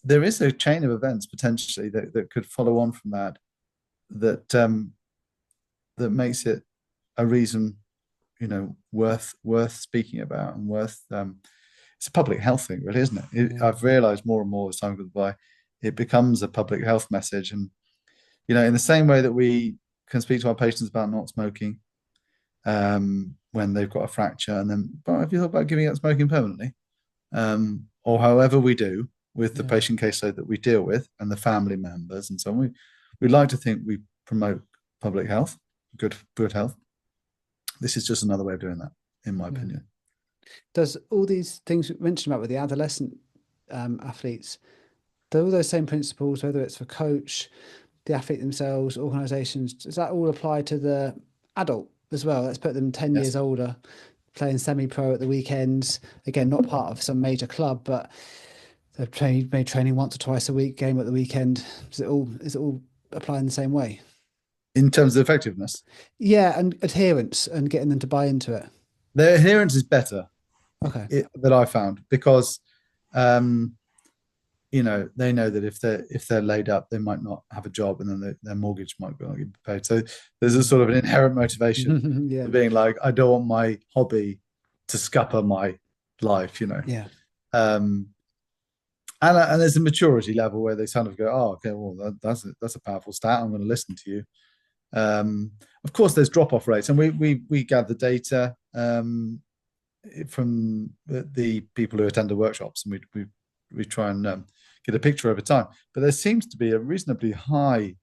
there is a chain of events potentially that could follow on from that makes it a reason, worth speaking about, and worth. It's a public health thing, really, isn't it? I've realised more and more as time goes by, it becomes a public health message, and in the same way that we can speak to our patients about not smoking. When they've got a fracture, and then, but have you thought about giving up smoking permanently? Or however we with the patient caseload that we deal with and the family members and so on. We'd like to think we promote public health, good health. This is just another way of doing that, in my opinion. Does all these things you mentioned about with the adolescent athletes, do all those same principles, whether it's for coach, the athlete themselves, organisations, does that all apply to the adult as well? Let's put them 10 years older, playing semi-pro at the weekends. Again, not part of some major club, but they've training once or twice a week, game at the weekend. Is it all applying the same way? In terms of effectiveness? Yeah, and adherence and getting them to buy into it. Their adherence is better. Okay. That I found, because they know that if they're laid up, they might not have a job, and then their mortgage might not get paid. So there's a sort of an inherent motivation Yeah. of being like, I don't want my hobby to scupper my life, Yeah. And there's a maturity level where they kind of go, oh, okay, well, that's a powerful stat. I'm going to listen to you. Of course, there's drop-off rates, and we gather data from the people who attend the workshops, and we try and get a picture over time. But there seems to be a reasonably high.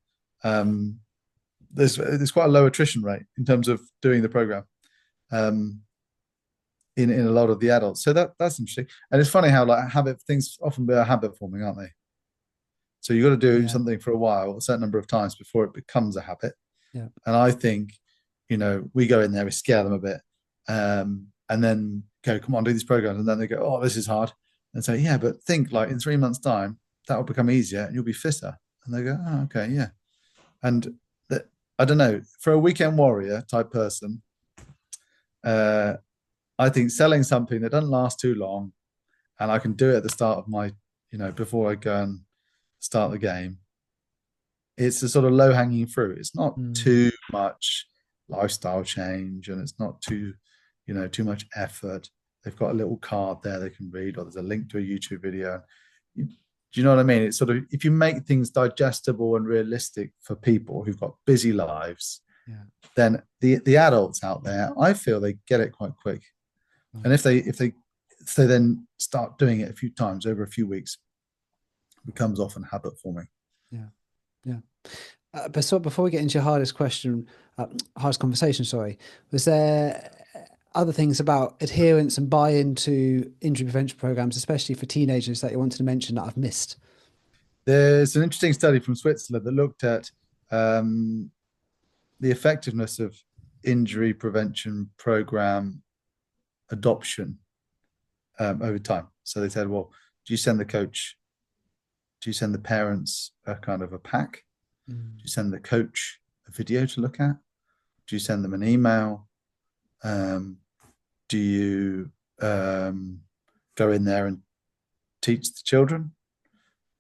There's quite a low attrition rate in terms of doing the program. In a lot of the adults, so that's interesting. And it's funny how things often are habit forming, aren't they? So you've got to do something for a while, a certain number of times before it becomes a habit. Yeah. And I think, we go in there, we scare them a bit, and then go, come on, do these programs. And then they go, oh, this is hard. And say, yeah, but think like in 3 months' time, that will become easier and you'll be fitter. And they go, oh, okay, yeah. And I don't know, for a weekend warrior type person, I think selling something that doesn't last too long, and I can do it at the start of my, before I go and start the game, it's a sort of low hanging fruit. It's not too much lifestyle change, and it's not too much effort. They've got a little card there they can read, or there's a link to a YouTube video. Do you know what I mean? It's sort of, if you make things digestible and realistic for people who've got busy lives, then the adults out there, I feel they get it quite quick. And if they then start doing it a few times over a few weeks, it becomes often habit forming. Yeah. But so before we get into your hardest conversation, sorry, was there other things about adherence and buy-in to injury prevention programs, especially for teenagers, that you wanted to mention that I've missed? There's an interesting study from Switzerland that looked at the effectiveness of injury prevention program adoption over time. So they said, well, do you send the coach? Do you send the parents a kind of a pack? Do you send the coach a video to look at? Do you send them an email? Do you go in there and teach the children?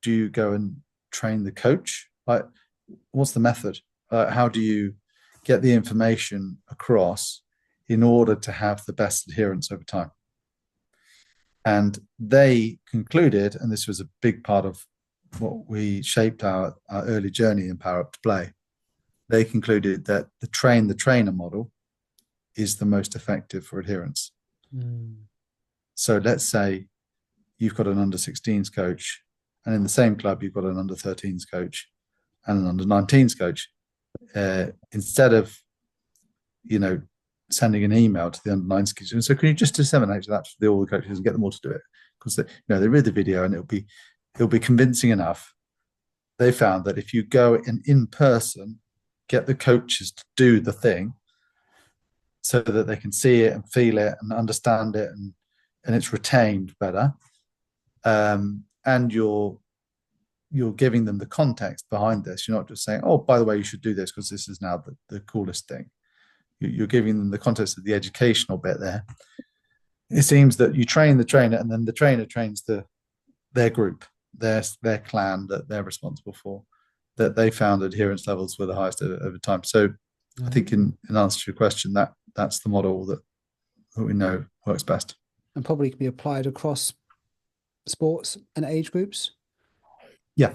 Do you go and train the coach? Like, what's the method? How do you get the information across in order to have the best adherence over time? And they concluded, and this was a big part of what we shaped our early journey in Power Up to Play, they concluded that the trainer model is the most effective for adherence. So let's say you've got an under-16s coach, and in the same club you've got an under-13s coach and an under-19s coach. Instead of sending an email to the under-9s coaches, so can you just disseminate that to all the coaches and get them all to do it? Because they read the video and it'll be convincing enough. They found that if you go in person, get the coaches to do the thing so that they can see it and feel it and understand it, and it's retained better. And you're giving them the context behind this. You're not just saying, oh, by the way, you should do this because this is now the coolest thing. You're giving them the context of the educational bit there. It seems that you train the trainer, and then the trainer trains their group, their clan that they're responsible for, that they found adherence levels were the highest over time. So I think in answer to your question, that's the model that we know works best. And probably can be applied across sports and age groups. Yeah.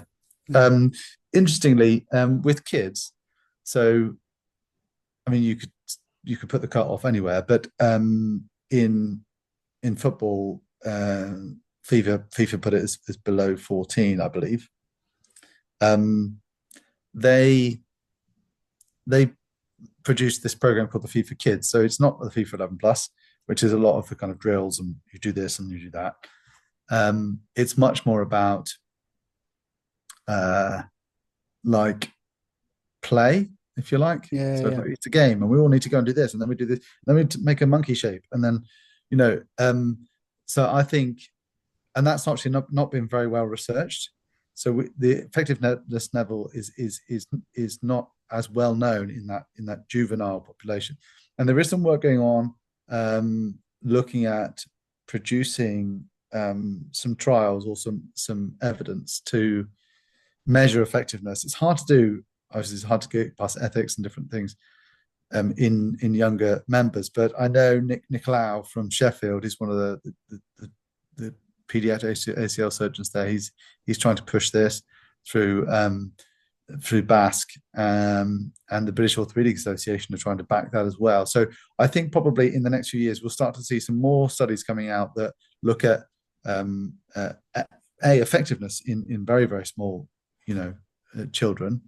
Interestingly, with kids, so I mean, you could put the cut off anywhere, but in football, FIFA put it as below 14, I believe. They they produced this program called the FIFA Kids. So it's not the FIFA 11 Plus, which is a lot of the kind of drills and you do this and you do that. It's much more about like play, if you like. Yeah, So yeah. it's a game, and we all need to go and do this, and then we do this. Then we make a monkey shape, and then so I think, and that's actually not been very well researched. So the effectiveness level is not as well known in that juvenile population, and there is some work going on looking at producing some trials or some evidence to measure effectiveness. It's hard to do. Obviously, it's hard to get past ethics and different things in younger members. But I know Nick Nicolau from Sheffield is one of the pediatric ACL surgeons there. He's trying to push this through BASC, and the British Orthopaedic Association are trying to back that as well. So I think probably in the next few years we'll start to see some more studies coming out that look at effectiveness in very, very small children,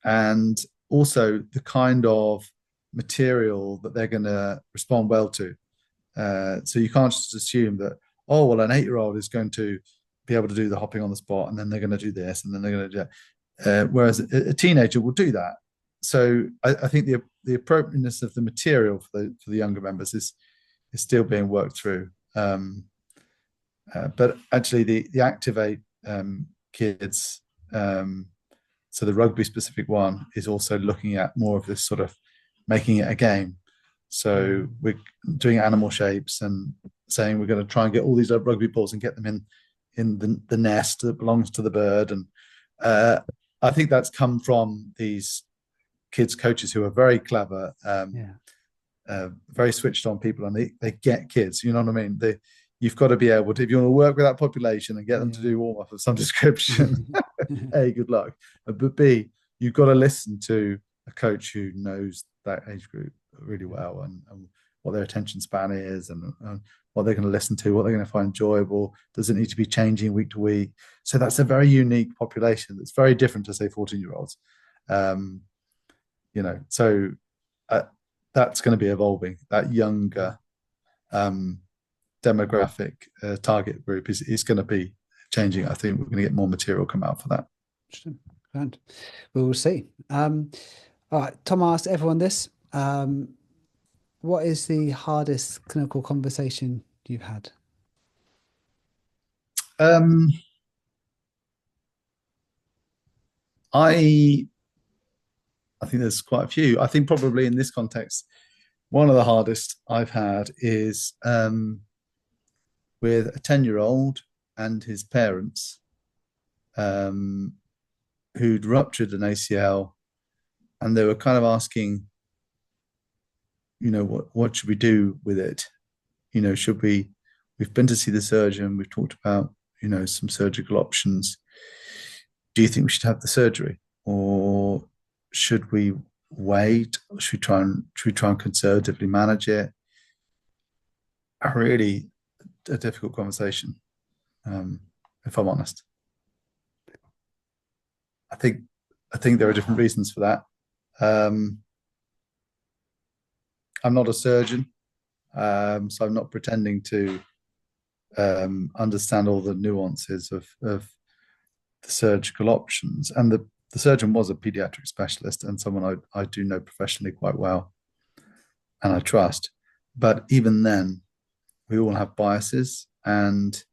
and also the kind of material that they're going to respond well to. So you can't just assume that, oh, well, an 8-year-old is going to be able to do the hopping on the spot, and then they're going to do this, and then they're going to do that. Whereas a teenager will do that. So I think the appropriateness of the material for the younger members is still being worked through. But actually, the Activate kids, so the rugby specific one, is also looking at more of this sort of making it a game. So we're doing animal shapes and saying we're going to try and get all these rugby balls and get them in the nest that belongs to the bird. And I think that's come from these kids coaches who are very clever, very switched on people, and they get kids. You know what I mean? You've got to be able to, if you want to work with that population and get them to do warm-up of some description, A, good luck. But B, you've got to listen to a coach who knows that age group really well, and what their attention span is, and what they're going to listen to, what they're going to find enjoyable. Does it need to be changing week to week? So that's a very unique population that's very different to, say, 14-year-olds. So that's going to be evolving. That younger demographic target group is going to be changing. I think we're going to get more material come out for that. Interesting. Grand. We will see. All right, Tom asked everyone this. What is the hardest clinical conversation you've had? I think there's quite a few. I think probably in this context, one of the hardest I've had is with a 10-year-old and his parents who'd ruptured an ACL, and they were kind of asking, what should we do with it? Should we've been to see the surgeon, we've talked about, some surgical options. Do you think we should have the surgery, or should we wait? Or should we try and conservatively manage it? Really a difficult conversation, if I'm honest. I think there are different reasons for that. I'm not a surgeon, so I'm not pretending to understand all the nuances of the surgical options. And the surgeon was a pediatric specialist and someone I do know professionally quite well and I trust. But even then, we all have biases, and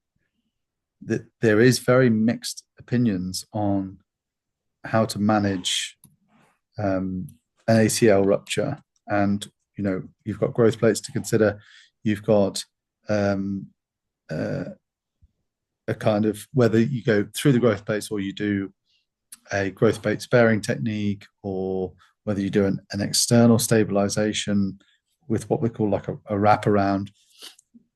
there is very mixed opinions on how to manage an ACL rupture. And you've got growth plates to consider. You've got a kind of whether you go through the growth plates or you do a growth plate sparing technique, or whether you do an external stabilization with what we call like a wraparound.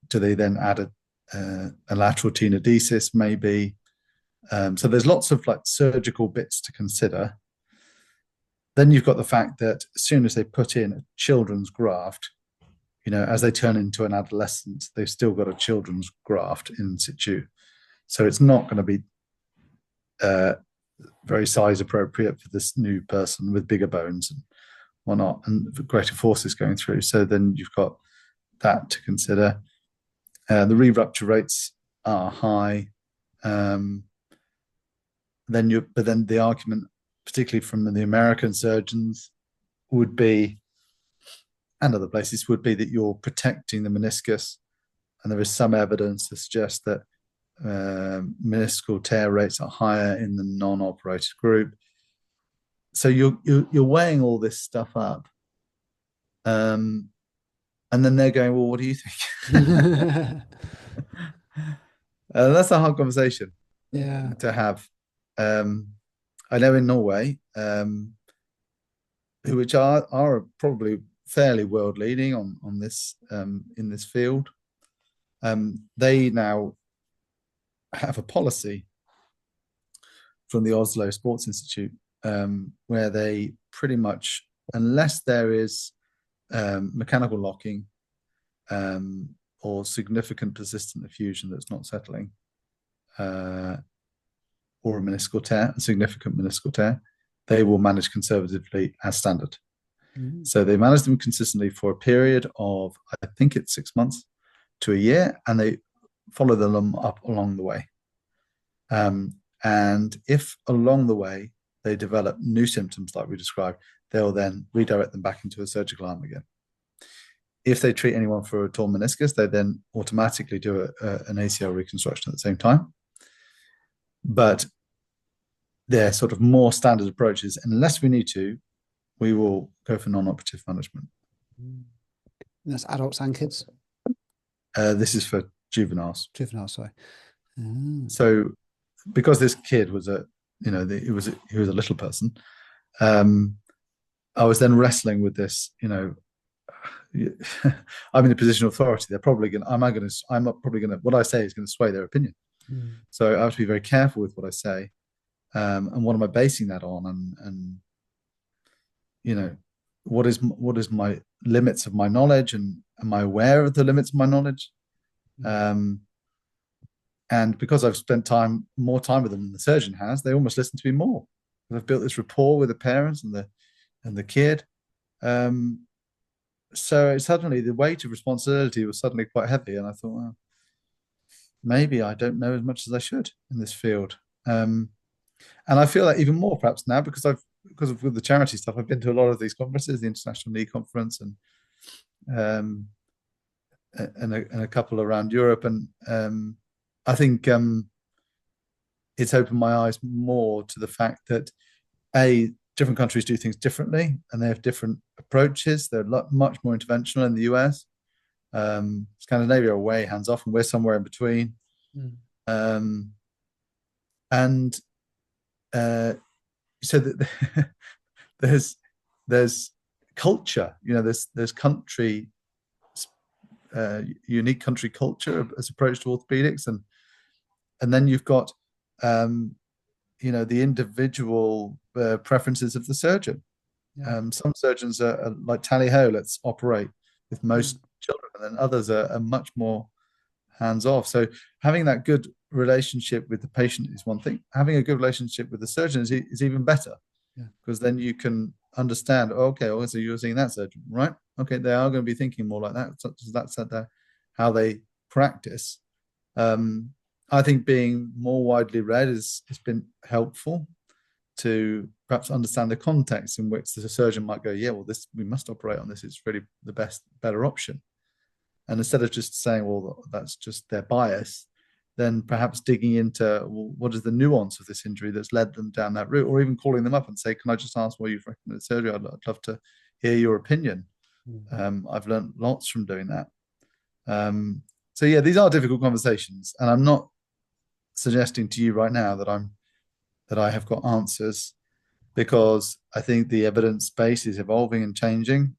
Do they then add a lateral tenodesis maybe? So there's lots of like surgical bits to consider. Then you've got the fact that as soon as they put in a children's graft, as they turn into an adolescent, they've still got a children's graft in situ. So it's not going to be very size appropriate for this new person with bigger bones. or not, and greater forces going through. So then you've got that to consider. The re-rupture rates are high. But then the argument, particularly from the American surgeons, would be, and other places, would be that you're protecting the meniscus, and there is some evidence to suggest that meniscal tear rates are higher in the non-operated group. So you're weighing all this stuff up, and then they're going, "Well, what do you think?" That's a hard conversation to have. I know in Norway, which are probably fairly world leading on this in this field, they now have a policy from the Oslo Sports Institute where they pretty much, unless there is mechanical locking or significant persistent effusion that's not settling, or a meniscal tear, a significant meniscal tear, they will manage conservatively as standard. Mm-hmm. So they manage them consistently for a period of, I think it's 6 months to a year, and they follow them up along the way. And if along the way they develop new symptoms like we described, they'll then redirect them back into a surgical arm again. If they treat anyone for a torn meniscus, they then automatically do an ACL reconstruction at the same time. But they're sort of more standard approaches. Unless we need to, we will go for non-operative management. That's adults and kids? This is for juveniles. Juveniles, sorry. So because this kid was he was a little person, I was then wrestling with this, I'm in a position of authority. They're probably going to, what I say is going to sway their opinion. So I have to be very careful with what I say. And what am I basing that on? And what is my limits of my knowledge, and am I aware of the limits of my knowledge? And because I've spent more time with them than the surgeon has, they almost listen to me more. I've built this rapport with the parents and the kid. So suddenly the weight of responsibility was suddenly quite heavy, and I thought, well, maybe I don't know as much as I should in this field. And I feel that even more perhaps now because of the charity stuff. I've been to a lot of these conferences, the International Knee Conference, and a couple around Europe, and I think it's opened my eyes more to the fact that different countries do things differently, and they have different approaches. They're much more interventional in the US. Scandinavia are way hands off, and we're somewhere in between. So that there's culture, there's country, unique country culture as approach to orthopedics, and then you've got the individual preferences of the surgeon. Some surgeons are like tally ho, let's operate with most children, and then others are much more hands off. So having that good relationship with the patient is one thing. Having a good relationship with the surgeon is even better, because then you can understand, so you're seeing that surgeon, right? Okay, they are going to be thinking more like that. So that's how they practice. I think being more widely read has been helpful to perhaps understand the context in which the surgeon might go, we must operate on this. It's really the better option. And instead of just saying, well, that's just their bias, then perhaps digging into, well, what is the nuance of this injury that's led them down that route, or even calling them up and say, can I just ask why you've recommended surgery? I'd love to hear your opinion. I've learned lots from doing that. So these are difficult conversations, and I'm not suggesting to you right now that I have got answers, because I think the evidence base is evolving and changing,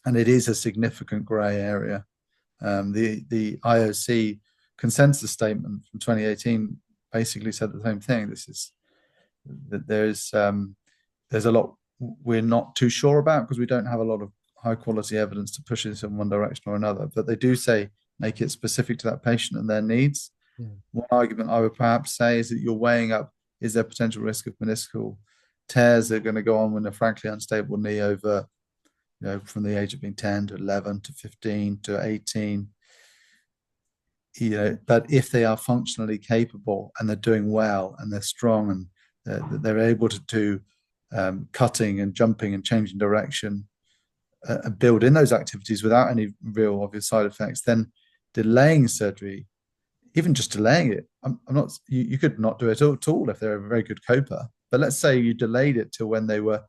and it is a significant grey area. The IOC consensus statement from 2018 basically said the same thing. There's a lot we're not too sure about, because we don't have a lot of high quality evidence to push this in one direction or another. But they do say make it specific to that patient and their needs. One argument I would perhaps say is that you're weighing up, is there potential risk of meniscal tears that are going to go on with a frankly unstable knee over, from the age of being 10 to 11 to 15 to 18. But if they are functionally capable and they're doing well and they're strong and they're able to do cutting and jumping and changing direction, build in those activities without any real obvious side effects, then delaying surgery, even just delaying it, I'm not. You could not do it at all if they're a very good coper. But let's say you delayed it till when they were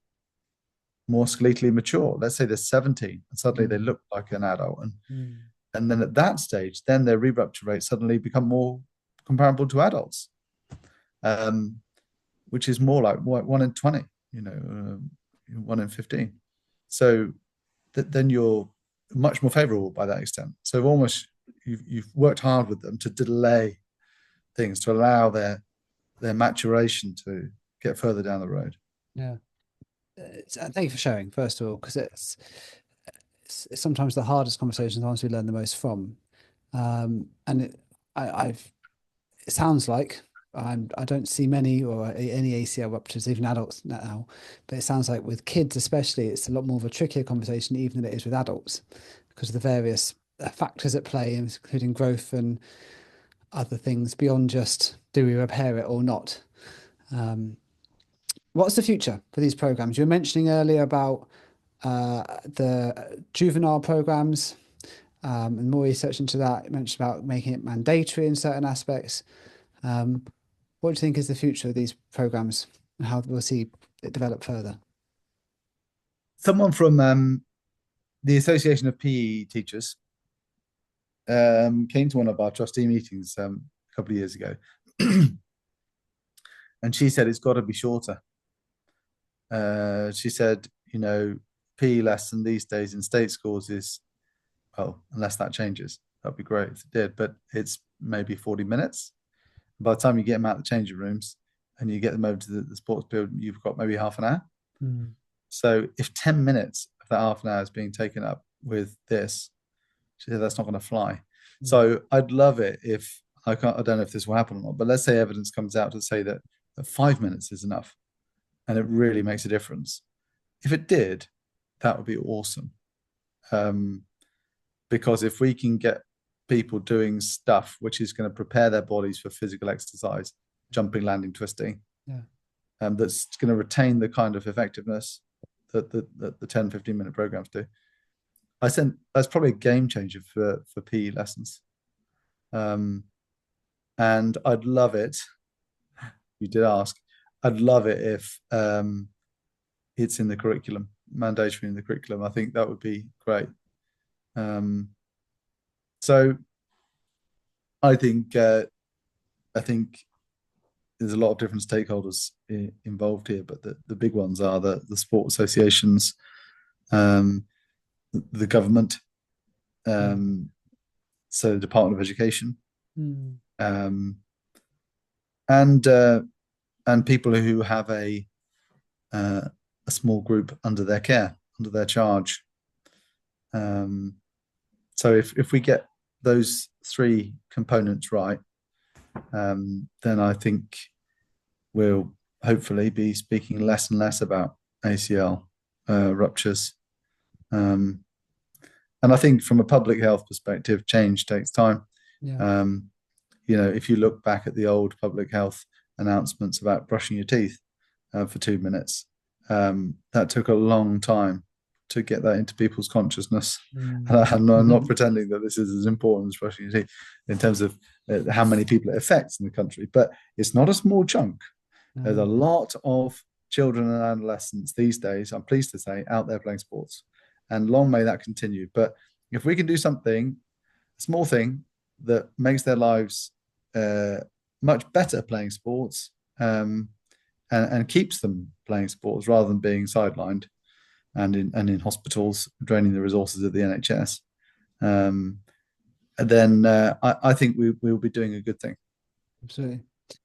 more skeletally mature. Let's say they're 17 and suddenly they look like an adult, and then at that stage, then their re-rupture rates suddenly become more comparable to adults, which is more like 1 in 20, 1 in 15. So then you're much more favorable by that extent. So almost you've worked hard with them to delay things, to allow their maturation to get further down the road. Yeah. Thank you for sharing, first of all, because it's sometimes the hardest conversations, the ones we learn the most from. And it sounds like I don't see many or any ACL ruptures, even adults now, but it sounds like with kids especially, it's a lot more of a trickier conversation even than it is with adults, because of the various factors at play, including growth and other things beyond just do we repair it or not. What's the future for these programs? You were mentioning earlier about the juvenile programs and more research into that. You mentioned about making it mandatory in certain aspects. What do you think is the future of these programs and how we'll see it develop further? Someone from the Association of PE Teachers came to one of our trustee meetings a couple of years ago, and she said it's got to be shorter. She said, PE lesson these days in state schools is, well, unless that changes, that'd be great if it did, but it's maybe 40 minutes. By the time you get them out of the changing rooms and you get them over to the sports field, you've got maybe half an hour. So if 10 minutes of that half an hour is being taken up with this, she said that's not going to fly. So I'd love it if, I don't know if this will happen or not, but let's say evidence comes out to say that 5 minutes is enough and it really makes a difference. If it did, that would be awesome. Because if we can get people doing stuff which is going to prepare their bodies for physical exercise, jumping, landing, twisting, that's going to retain the kind of effectiveness that the 10, 15-minute programs do. That's probably a game changer for PE lessons. And I'd love it. You did ask. I'd love it if it's in the curriculum, mandatory in the curriculum. I think that would be great. So I think there's a lot of different stakeholders involved here, but the big ones are the sport associations, the government, so the Department of Education, and people who have a small group under their care, under their charge. So if we get those three components right, then I think we'll hopefully be speaking less and less about ACL ruptures. And I think from a public health perspective, change takes time. If you look back at the old public health announcements about brushing your teeth for 2 minutes, that took a long time to get that into people's consciousness. And I'm not pretending that this is as important as brushing your teeth in terms of how many people it affects in the country, but it's not a small chunk. There's a lot of children and adolescents these days, I'm pleased to say, out there playing sports, and long may that continue. But if we can do something, a small thing that makes their lives much better playing sports, and keeps them playing sports rather than being sidelined and in hospitals draining the resources of the NHS, then I think we'll be doing a good thing. Absolutely.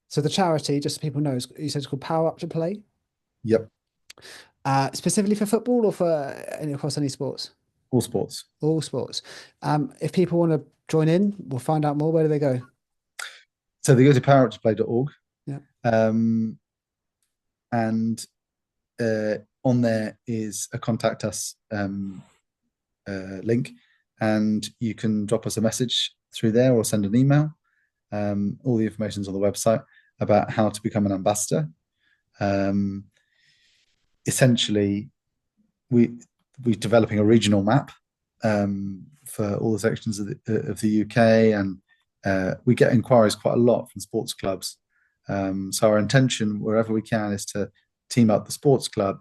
So the charity, just so people know, you said it's called Power Up to Play? Yep. Specifically for football or for across any sports? All sports. All sports. If people want to join in, we'll find out more. Where do they go? So they go to poweruptoplay.org. Yeah. And on there is a contact us link, and you can drop us a message through there or send an email. All the information is on the website about how to become an ambassador. Essentially, we're developing a regional map for all the sections of the UK, and we get inquiries quite a lot from sports clubs. So our intention, wherever we can, is to team up the sports club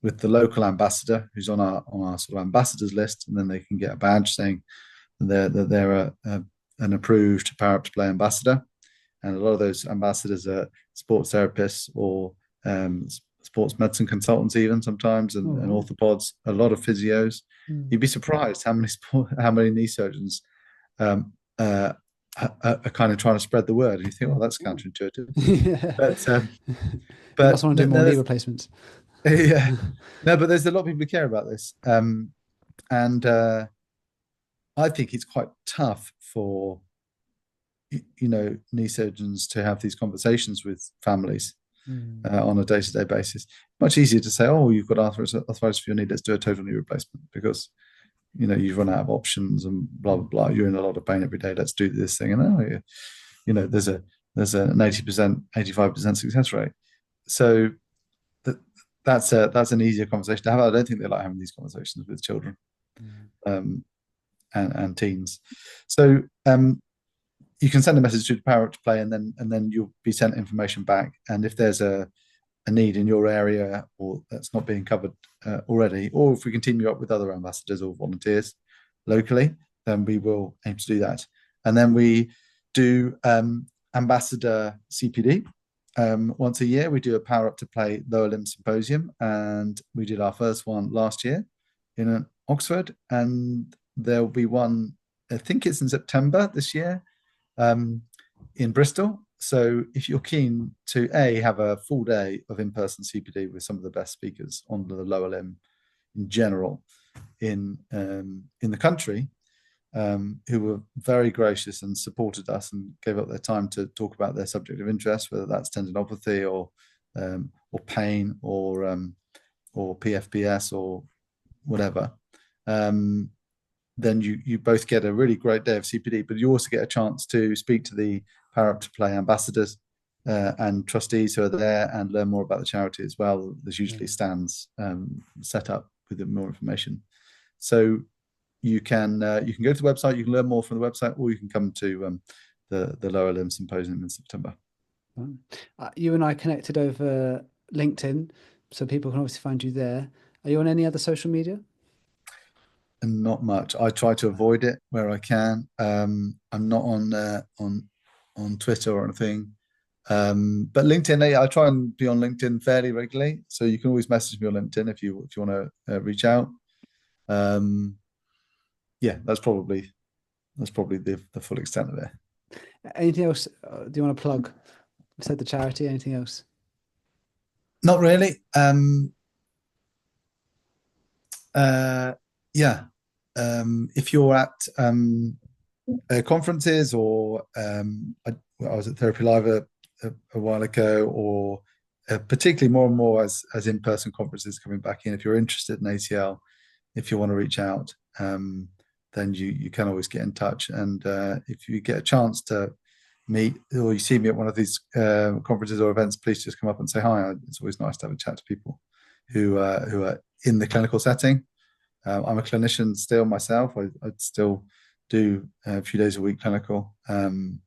with the local ambassador who's on our sort of ambassadors list, and then they can get a badge saying that they're an approved Power Up to Play ambassador. And a lot of those ambassadors are sports therapists or sports medicine consultants, even sometimes, and orthopods. A lot of physios. You'd be surprised how many knee surgeons are kind of trying to spread the word. And you think, well, that's counterintuitive. Yeah. But I also want to do more knee replacements. Yeah, no, but there's a lot of people who care about this, and I think it's quite tough for knee surgeons to have these conversations with families on a day-to-day basis. Much easier to say, oh, you've got arthritis for your knee, let's do a total knee replacement, because you've run out of options and blah blah blah. You're in a lot of pain every day. Let's do this thing, and there's an 80%, 85% success rate. So that's an easier conversation to have. I don't think they like having these conversations with children and teens. So you can send a message to Power Up to Play, and then you'll be sent information back. And if there's a need in your area, or that's not being covered already, or if we can team you up with other ambassadors or volunteers locally, then we will aim to do that. And then we do ambassador CPD. Once a year, we do a Power Up to Play lower limb symposium, and we did our first one last year in Oxford, and there'll be one, I think it's in September this year, in Bristol. So if you're keen to have a full day of in-person CPD with some of the best speakers on the lower limb in general in the country, who were very gracious and supported us and gave up their time to talk about their subject of interest, whether that's tendinopathy or pain or PFBS or whatever, then you both get a really great day of CPD, but you also get a chance to speak to the Power Up to Play ambassadors and trustees who are there, and learn more about the charity as well. There's usually stands set up with more information. So you can go to the website, you can learn more from the website, or you can come to the lower limb symposium in September. You and I connected over LinkedIn, so people can obviously find you there. Are you on any other social media? And not much. I try to avoid it where I can. I'm not on Twitter or anything. But LinkedIn, I try and be on LinkedIn fairly regularly. So you can always message me on LinkedIn if you want to reach out. Yeah, that's probably the full extent of it. Anything else? Do you want to plug? You said the charity. Anything else? Not really. If you're at conferences, or I was at Therapy Live a while ago, or particularly more and more as in-person conferences coming back in. If you're interested in ACL, if you want to reach out, then you can always get in touch. And if you get a chance to meet, or you see me at one of these conferences or events, please just come up and say hi. It's always nice to have a chat to people who are in the clinical setting. I'm a clinician still myself. I still do a few days a week clinical. Always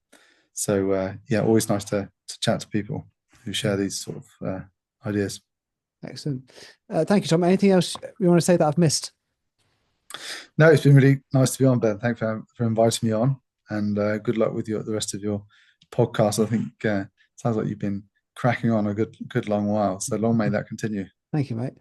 nice to chat to people who share these sort of ideas. Excellent. Thank you, Tom. Anything else you want to say that I've missed? No, it's been really nice to be on, Ben. Thanks for inviting me on, and good luck with the rest of your podcast. I think sounds like you've been cracking on a good long while. So long may that continue. Thank you, mate.